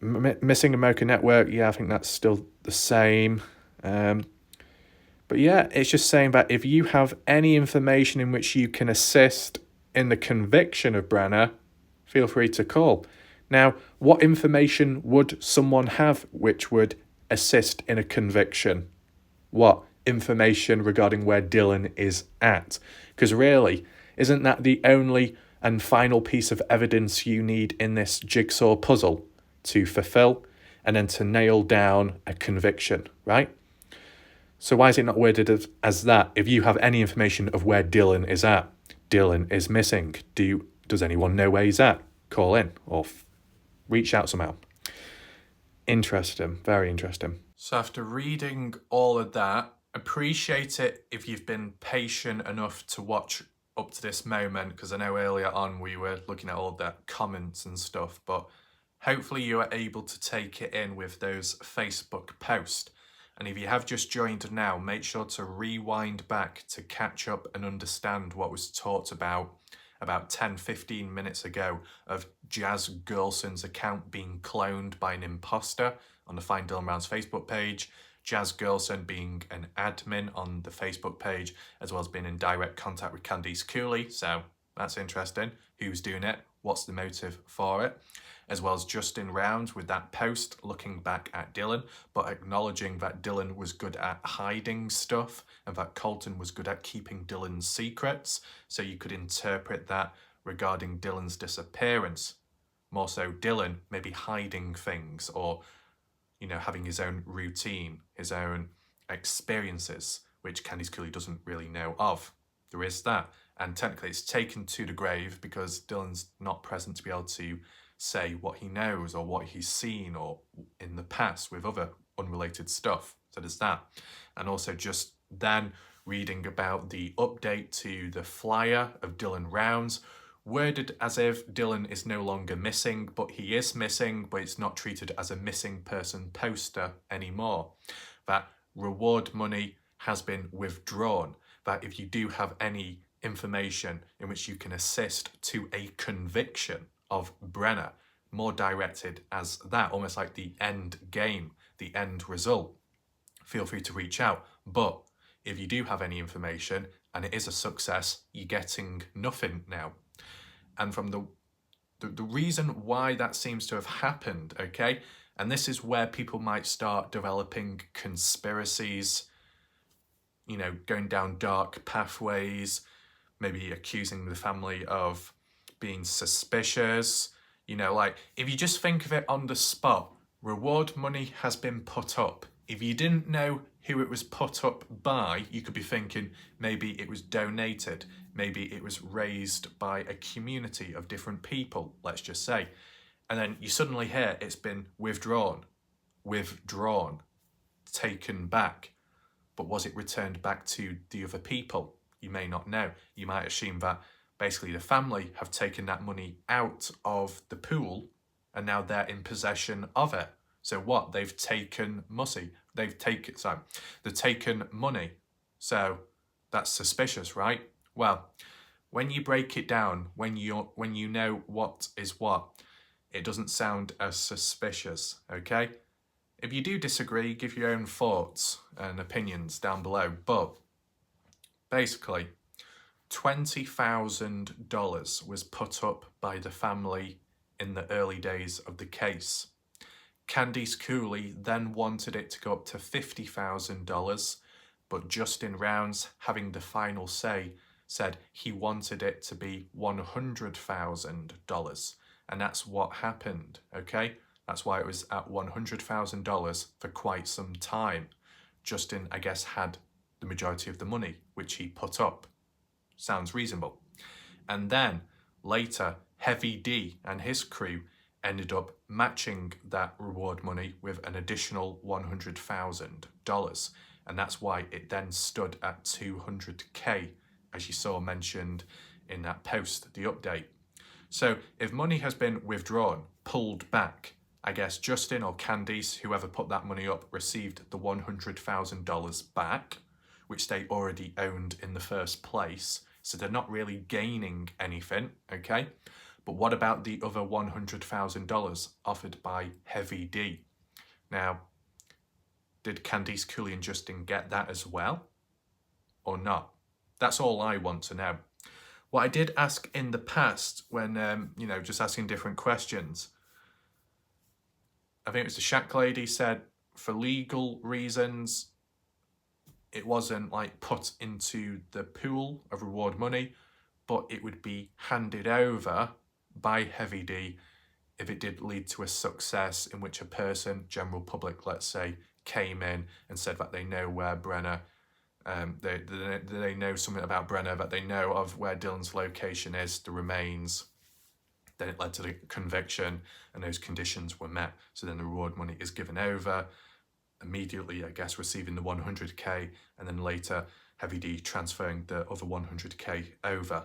Missing American Network, yeah, I think that's still the same. But yeah, it's just saying that if you have any information in which you can assist in the conviction of Brenner, feel free to call. Now, what information would someone have which would assist in a conviction? What information regarding where Dylan is at? Because really, isn't that the only and final piece of evidence you need in this jigsaw puzzle to fulfill and then to nail down a conviction, right? So why is it not worded as that? If you have any information of where Dylan is at, Dylan is missing. Does anyone know where he's at? Call in or reach out somehow. Interesting, very interesting. So after reading all of that, appreciate it if you've been patient enough to watch up to this moment, because I know earlier on we were looking at all the comments and stuff, but hopefully you are able to take it in with those Facebook posts. And if you have just joined now, make sure to rewind back to catch up and understand what was talked about 10-15 minutes ago of Jazz Girlson's account being cloned by an imposter on the Find Dylan Rounds Facebook page, Jazz Girlson being an admin on the Facebook page, as well as being in direct contact with Candice Cooley. So that's interesting. Who's doing it? What's the motive for it? As well as Justin Rounds with that post looking back at Dylan, but acknowledging that Dylan was good at hiding stuff and that Colton was good at keeping Dylan's secrets. So you could interpret that regarding Dylan's disappearance. More so Dylan maybe hiding things, or, you know, having his own routine, his own experiences, which Candice Cooley doesn't really know of. There is that. And technically it's taken to the grave because Dylan's not present to be able to say what he knows or what he's seen or in the past with other unrelated stuff. So there's that. And also just then reading about the update to the flyer of Dylan Rounds, worded as if Dylan is no longer missing, but he is missing, but it's not treated as a missing person poster anymore. That reward money has been withdrawn. That if you do have any information in which you can assist to a conviction of Brenner, more directed as that, almost like the end game, the end result, feel free to reach out. But if you do have any information and it is a success, you're getting nothing now. And from the reason why that seems to have happened, okay, and this is where people might start developing conspiracies, you know, going down dark pathways, maybe accusing the family of being suspicious. You know, like, if you just think of it on the spot, reward money has been put up. If you didn't know who it was put up by, you could be thinking maybe it was donated, maybe it was raised by a community of different people, let's just say. And then you suddenly hear it's been withdrawn, taken back. But was it returned back to the other people? You may not know. You might assume that basically the family have taken that money out of the pool and now they're in possession of it. So what? They've taken money. They've taken money. So that's suspicious, right? Well, when you break it down, when you know what is what, it doesn't sound as suspicious, okay? If you do disagree, give your own thoughts and opinions down below. But basically, $20,000 was put up by the family in the early days of the case. Candice Cooley then wanted it to go up to $50,000, but Justin Rounds, having the final say, said he wanted it to be $100,000. And that's what happened, okay? That's why it was at $100,000 for quite some time. Justin, I guess, had the majority of the money, which he put up. Sounds reasonable. And then later, Heavy D and his crew ended up matching that reward money with an additional $100,000. And that's why it then stood at $200K, as you saw mentioned in that post, the update. So if money has been withdrawn, pulled back, I guess Justin or Candice, whoever put that money up, received the $100,000 back, which they already owned in the first place. So they're not really gaining anything, okay? But what about the other $100,000 offered by Heavy D? Now, did Candice Cooley and Justin get that as well? Or not? That's all I want to know. What I did ask in the past when, just asking different questions, I think it was the Shack lady said, for legal reasons, it wasn't like put into the pool of reward money, but it would be handed over by Heavy D if it did lead to a success in which a person, general public, let's say, came in and said that they know where Brenner, they know something about Brenner, that they know of where Dylan's location is, the remains. Then it led to the conviction and those conditions were met. So then the reward money is given over, immediately, I guess, receiving the 100K, and then later Heavy D transferring the other 100K over.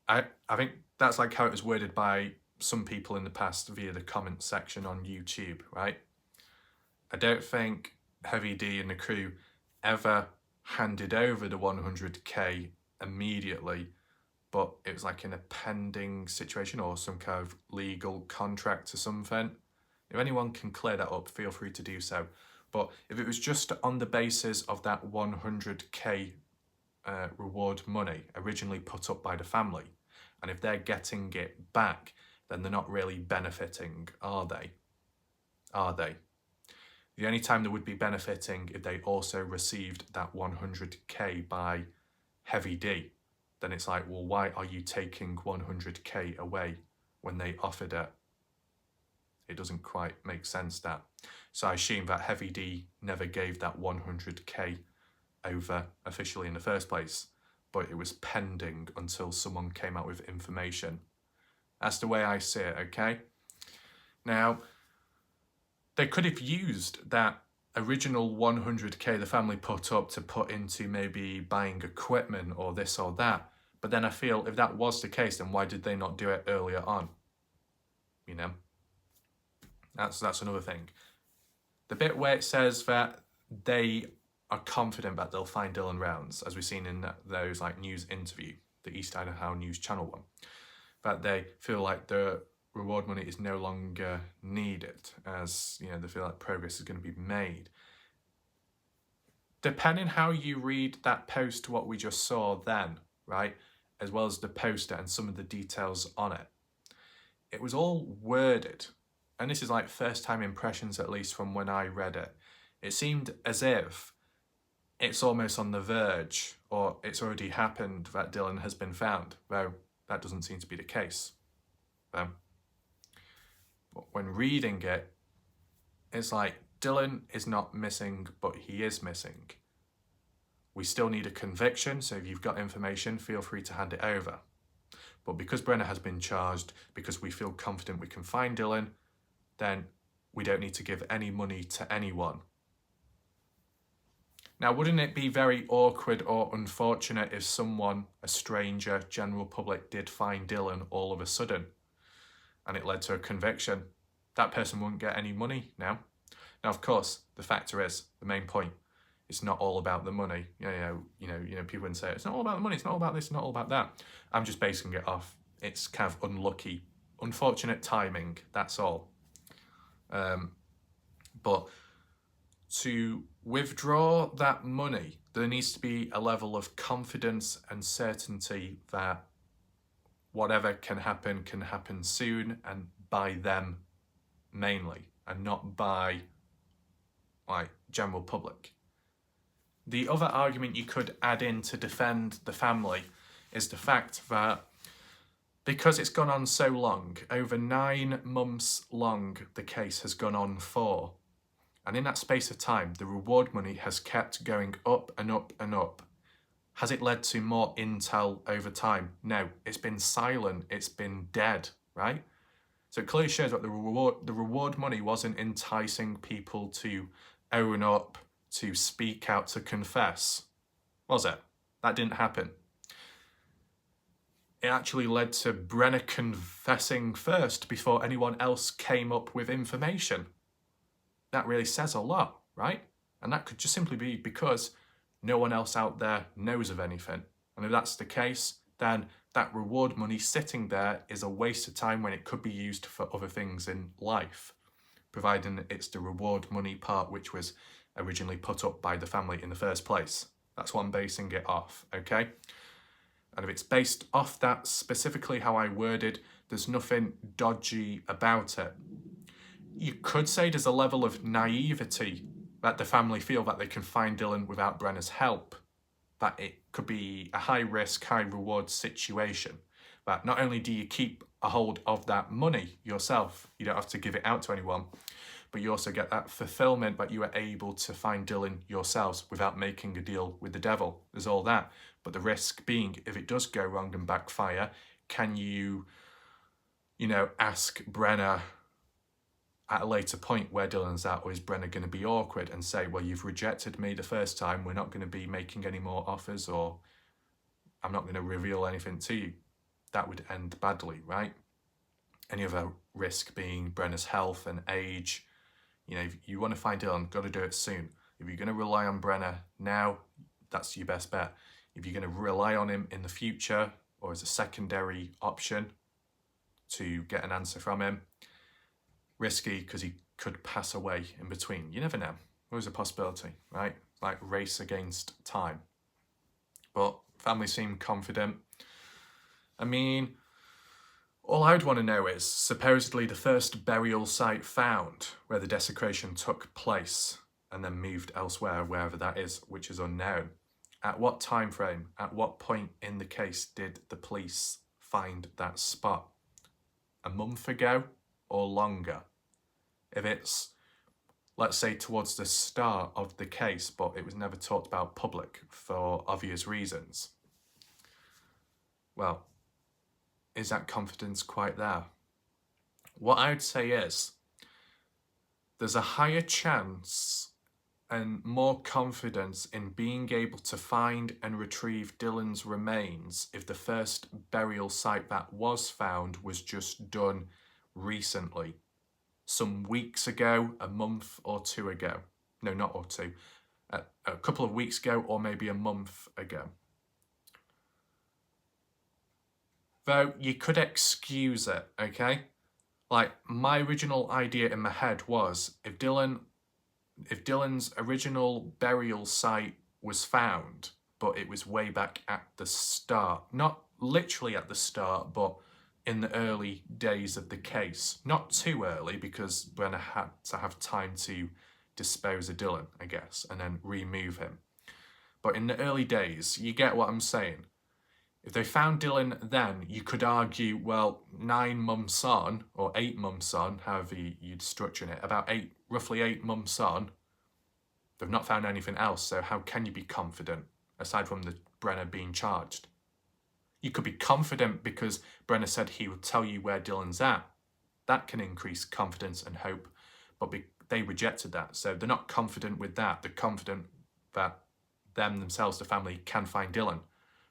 I think that's like how it was worded by some people in the past via the comment section on YouTube, right? I don't think Heavy D and the crew ever handed over the 100K immediately, but it was like in a pending situation or some kind of legal contract or something. If anyone can clear that up, feel free to do so. But if it was just on the basis of that 100K reward money originally put up by the family, And if they're getting it back, then they're not really benefiting, are they? Are they? The only time they would be benefiting if they also received that 100k by Heavy D. Then it's like, well, why are you taking 100k away when they offered it? It doesn't quite make sense, that. So I assume that Heavy D never gave that 100k over officially in the first place, but it was pending until someone came out with information. That's the way I see it, okay? Now, they could have used that original 100k the family put up to put into maybe buying equipment or this or that. But then I feel if that was the case, then why did they not do it earlier on? You know, that's another thing. The bit where it says that they are confident that they'll find Dylan Rounds, as we've seen in those like news interview, the East Idaho News Channel one, that they feel like the reward money is no longer needed, as you know, they feel like progress is going to be made. Depending how you read that post, what we just saw then, right, as well as the poster and some of the details on it, it was all worded, and this is like first time impressions, at least from when I read it. It seemed as if it's almost on the verge, or it's already happened, that Dylan has been found, though that doesn't seem to be the case. But when reading it, it's like Dylan is not missing, but he is missing. We still need a conviction, so if you've got information, feel free to hand it over. But because Brenna has been charged, because we feel confident we can find Dylan, then we don't need to give any money to anyone. Now, wouldn't it be very awkward or unfortunate if someone, a stranger, general public, did find Dylan all of a sudden and it led to a conviction? That person wouldn't get any money now. Now, of course, the factor is, the main point, it's not all about the money. You know, people would say, it's not all about the money, it's not all about this, not all about that. I'm just basing it off, it's kind of unlucky, unfortunate timing, that's all. But to withdraw that money, there needs to be a level of confidence and certainty that whatever can happen soon, and by them mainly, and not by like general public. The other argument you could add in to defend the family is the fact that because it's gone on so long, over 9 months long the case has gone on for, and in that space of time the reward money has kept going up and up and up. Has it led to more intel over time? No, it's been silent, it's been dead, right? So it clearly shows that the reward money wasn't enticing people to own up, to speak out, to confess, was it? That didn't happen. It actually led to Brenna confessing first before anyone else came up with information. That really says a lot, right? And that could just simply be because no one else out there knows of anything. And if that's the case, then that reward money sitting there is a waste of time when it could be used for other things in life, providing it's the reward money part which was originally put up by the family in the first place. That's what I'm basing it off, okay? And if it's based off that, specifically how I worded, there's nothing dodgy about it. You could say there's a level of naivety that the family feel that they can find Dylan without Brenna's help. That it could be a high risk, high reward situation. That not only do you keep a hold of that money yourself, you don't have to give it out to anyone, but you also get that fulfillment that you are able to find Dylan yourselves without making a deal with the devil. There's all that. But the risk being, if it does go wrong and backfire, can you ask Brenna at a later point where Dylan's at, or is Brenna going to be awkward and say, well, you've rejected me the first time, we're not going to be making any more offers, or I'm not going to reveal anything to you. That would end badly, right? Any other risk being Brenna's health and age. If you want to find Dylan, got to do it soon. If you're going to rely on Brenna now, that's your best bet. If you're going to rely on him in the future or as a secondary option to get an answer from him, risky because he could pass away in between. You never know. Always a possibility, right? Like race against time. But family seem confident. I mean, All I'd want to know is, supposedly the first burial site found where the desecration took place and then moved elsewhere, wherever that is, which is unknown. At what time frame, at what point in the case did the police find that spot? A month ago or longer? If it's, let's say, towards the start of the case, but it was never talked about public for obvious reasons, well, is that confidence quite there? What I would say is, there's a higher chance and more confidence in being able to find and retrieve Dylan's remains if the first burial site that was found was just done recently. Some weeks ago, a month or two ago. No, not or two. A couple of weeks ago, or maybe a month ago. Though you could excuse it, okay? Like, my original idea in my head was, if Dylan's original burial site was found, but it was way back at the start, not literally at the start, but in the early days of the case. Not too early, because Brenna had to have time to dispose of Dylan, I guess, and then remove him. But in the early days, you get what I'm saying. If they found Dylan then, you could argue, well, 9 months on, or 8 months on, however you'd structure it, roughly 8 months on, they've not found anything else, so how can you be confident, aside from the Brenner being charged? You could be confident because Brenner said he would tell you where Dylan's at. That can increase confidence and hope, but they rejected that, so they're not confident with that. They're confident that themselves, the family, can find Dylan.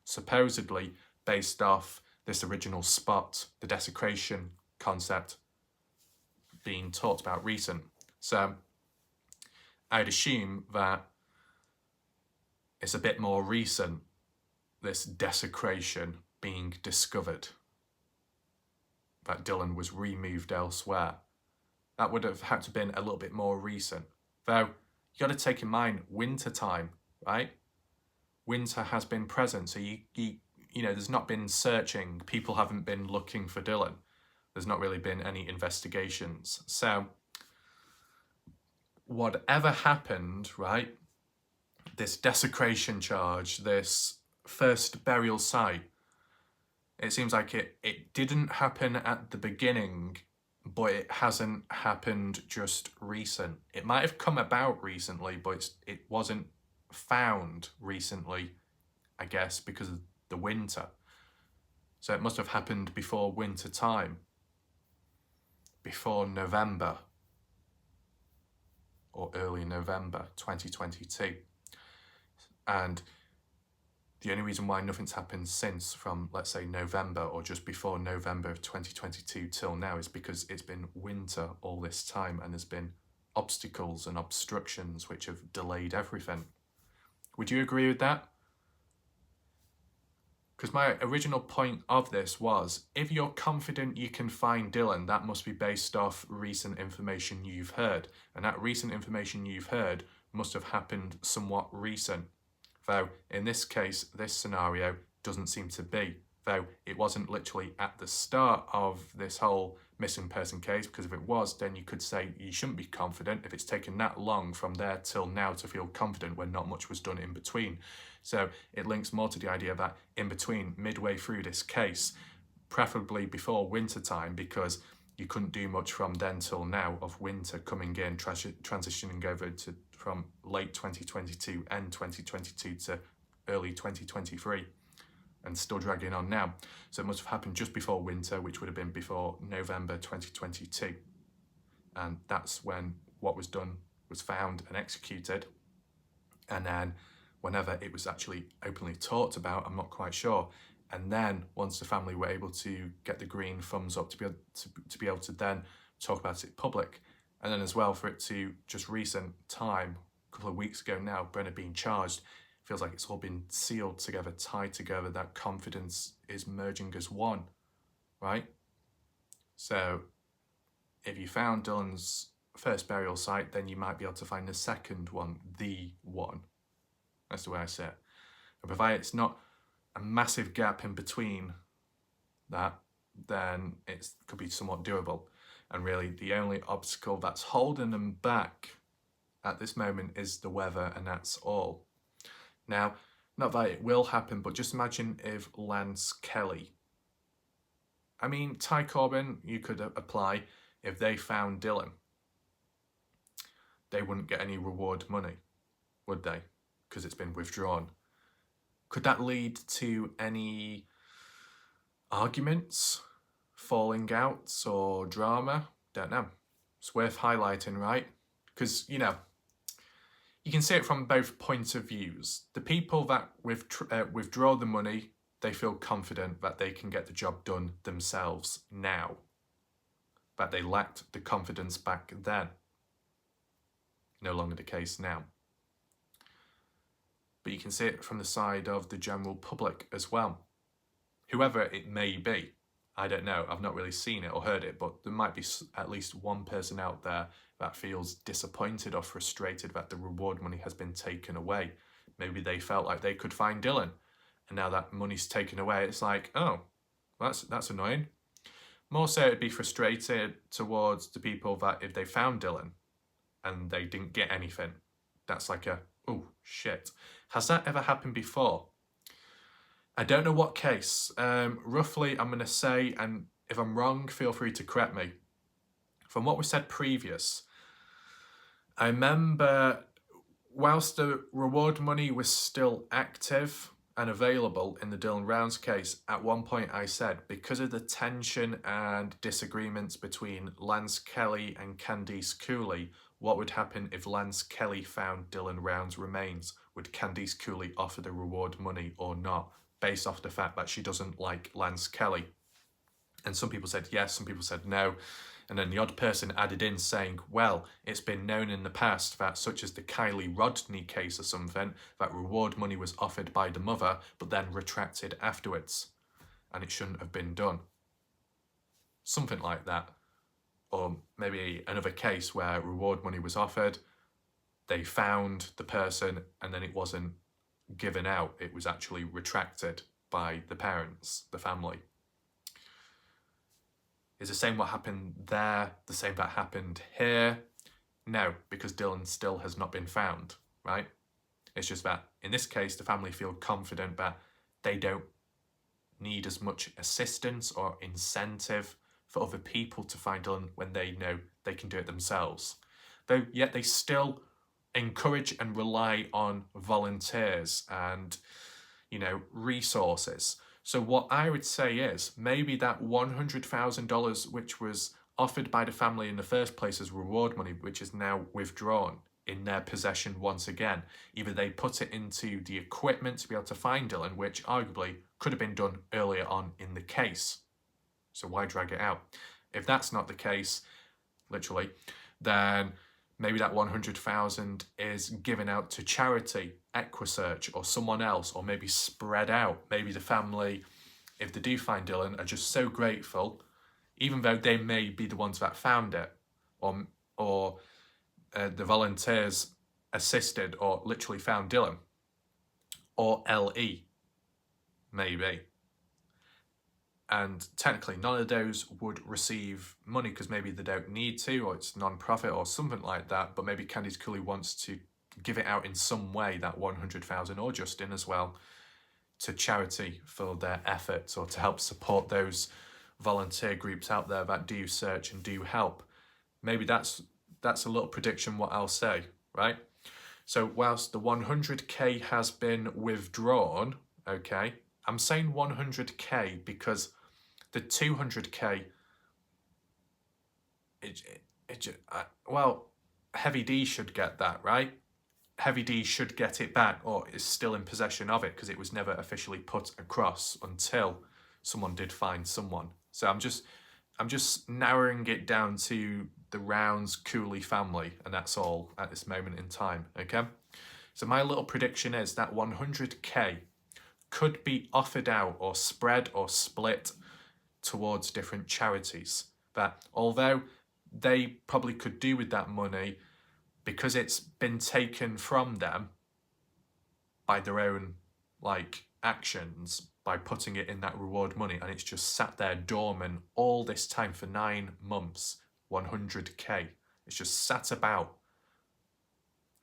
Supposedly based off this original spot, the desecration concept being talked about recent. So I'd assume that it's a bit more recent, this desecration being discovered, that Dylan was removed elsewhere. That would have had to have been a little bit more recent. Though, you got to take in mind winter time, right? Winter has been present, so you know, there's not been searching. People haven't been looking for Dylan. There's not really been any investigations. So, whatever happened, right, this desecration charge, this first burial site, it seems like it didn't happen at the beginning, but it hasn't happened just recent. It might have come about recently, but it wasn't found recently, I guess, because of the winter. So it must have happened before winter time, before November, or early November 2022. And the only reason why nothing's happened since, from, let's say, November or just before November of 2022 till now, is because it's been winter all this time and there's been obstacles and obstructions which have delayed everything. Would you agree with that? Because my original point of this was, if you're confident you can find Dylan, that must be based off recent information you've heard. And that recent information you've heard must have happened somewhat recent. Though, in this case, this scenario doesn't seem to be. Though, it wasn't literally at the start of this whole missing person case, because if it was, then you could say you shouldn't be confident if it's taken that long from there till now to feel confident when not much was done in between. So it links more to the idea that in between, midway through this case, preferably before winter time, because you couldn't do much from then till now of winter coming in, transitioning over to from late 2022, end 2022 to early 2023. And still dragging on now. So it must have happened just before winter, which would have been before November 2022. And that's when what was done was found and executed. And then whenever it was actually openly talked about, I'm not quite sure. And then once the family were able to get the green thumbs up to be able to then talk about it public. And then as well for it to just recent time, a couple of weeks ago now, Brenner being charged, feels like it's all been sealed together, tied together, that confidence is merging as one, right? So if you found Dylan's first burial site, then you might be able to find the second one, the one. That's the way I say it. And provided it's not a massive gap in between that, then it could be somewhat doable. And really, the only obstacle that's holding them back at this moment is the weather, and that's all. Now, not that it will happen, but just imagine if Lance Kelly, I mean, Ty Corbyn, you could apply if they found Dylan. They wouldn't get any reward money, would they? Because it's been withdrawn. Could that lead to any arguments, falling outs, or drama? Don't know. It's worth highlighting, right? Because, you know, you can see it from both points of views. The people that withdraw the money, they feel confident that they can get the job done themselves now, that they lacked the confidence back then. No longer the case now. But you can see it from the side of the general public as well. Whoever it may be, I don't know, I've not really seen it or heard it, but there might be at least one person out there that feels disappointed or frustrated that the reward money has been taken away. Maybe they felt like they could find Dylan, and now that money's taken away, it's like, oh, that's annoying. More so, it'd be frustrated towards the people that if they found Dylan and they didn't get anything, that's like a, oh, shit. Has that ever happened before? I don't know what case. Roughly, I'm going to say, and if I'm wrong, feel free to correct me. From what was said previous, I remember whilst the reward money was still active and available in the Dylan Rounds case, at one point I said, because of the tension and disagreements between Lance Kelly and Candice Cooley, what would happen if Lance Kelly found Dylan Rounds' remains? Would Candice Cooley offer the reward money or not, based off the fact that she doesn't like Lance Kelly? And some people said yes, some people said no. And then the odd person added in saying, well, it's been known in the past that, such as the Kylie Rodney case or something, that reward money was offered by the mother, but then retracted afterwards. And it shouldn't have been done. Something like that. Or maybe another case where reward money was offered, they found the person, and then it wasn't given out. It was actually retracted by the parents, the family. Is the same what happened there the same that happened here? No, because Dylan still has not been found, right? It's just that in this case, the family feel confident that they don't need as much assistance or incentive for other people to find Dylan when they know they can do it themselves. Though yet they still encourage and rely on volunteers and, you know, resources. So what I would say is maybe that $100,000 which was offered by the family in the first place as reward money, which is now withdrawn in their possession once again, either they put it into the equipment to be able to find Dylan, which arguably could have been done earlier on in the case. So why drag it out? If that's not the case, literally, then maybe that 100,000 is given out to charity, Equisearch, or someone else, or maybe spread out. Maybe the family, if they do find Dylan, are just so grateful, even though they may be the ones that found it, or the volunteers assisted or literally found Dylan, or LE, maybe. And technically, none of those would receive money because maybe they don't need to, or it's non-profit or something like that. But maybe Candice Cooley wants to give it out in some way, that 100,000, or Justin as well, to charity for their efforts, or to help support those volunteer groups out there that do search and do help. Maybe that's a little prediction what I'll say, right? So whilst the 100k has been withdrawn, okay, I'm saying 100k because the 200k, well, Heavy D should get that, right? Heavy D should get it back, or is still in possession of it, because it was never officially put across until someone did find someone. So I'm just narrowing it down to the Rounds Cooley family, and that's all at this moment in time, okay? So my little prediction is that 100k could be offered out or spread or split towards different charities, that although they probably could do with that money, because it's been taken from them by their own, like, actions by putting it in that reward money, and it's just sat there dormant all this time for 9 months, 100k. It's just sat about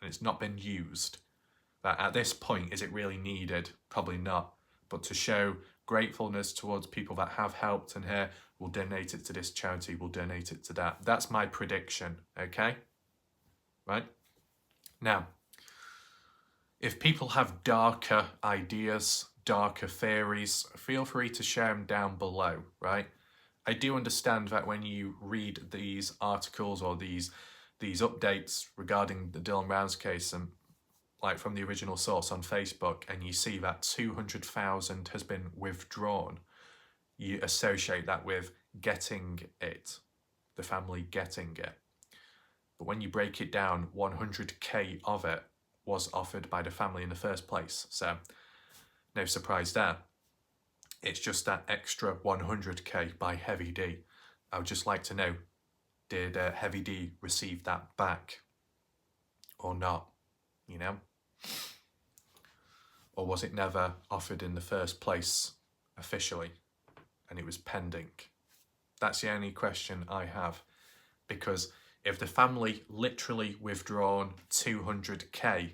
and it's not been used. But at this point, is it really needed? Probably not. But to show gratefulness towards people that have helped and here, we'll donate it to this charity, we'll donate it to that. That's my prediction, okay? Right? Now, if people have darker ideas, darker theories, feel free to share them down below, right? I do understand that when you read these articles or these updates regarding the Dylan Rounds case, and like from the original source on Facebook, and you see that 200,000 has been withdrawn, you associate that with getting it, the family getting it. But when you break it down, 100k of it was offered by the family in the first place. So no surprise there. It's just that extra 100k by Heavy D. I would just like to know, did Heavy D receive that back or not, you know? Or was it never offered in the first place officially and it was pending? That's the only question I have, because if the family literally withdrawn 200k,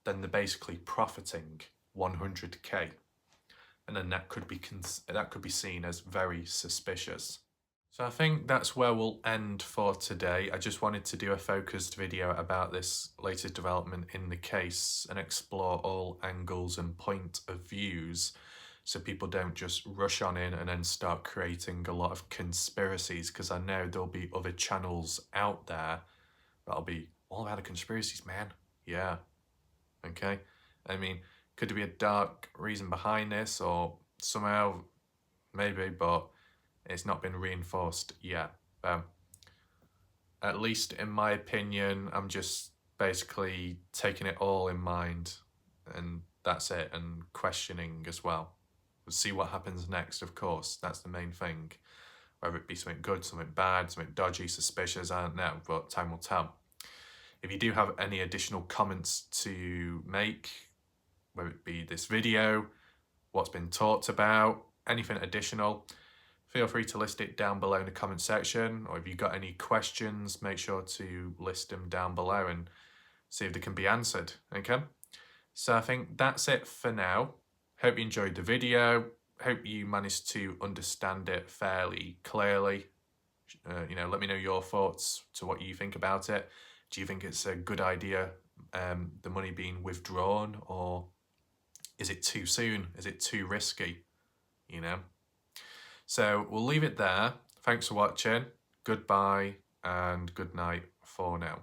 then they're basically profiting 100k, and then that could be seen as very suspicious. So I think that's where we'll end for today. I just wanted to do a focused video about this latest development in the case and explore all angles and point of views, so people don't just rush on in and then start creating a lot of conspiracies, because I know there'll be other channels out there that'll be all about the conspiracies, man. Yeah. Okay. I mean, could there be a dark reason behind this, or somehow, maybe, but it's not been reinforced yet. At least in my opinion, I'm just basically taking it all in mind, and that's it, and questioning as well. We'll see what happens next, of course. That's the main thing. Whether it be something good, something bad, something dodgy, suspicious, I don't know, but time will tell. If you do have any additional comments to make, whether it be this video, what's been talked about, anything additional, feel free to list it down below in the comment section, or if you've got any questions, make sure to list them down below and see if they can be answered, okay? So I think that's it for now. Hope you enjoyed the video. Hope you managed to understand it fairly clearly. You know, let me know your thoughts to what you think about it. Do you think it's a good idea, the money being withdrawn, or is it too soon? Is it too risky? You know? So we'll leave it there. Thanks for watching. Goodbye and good night for now.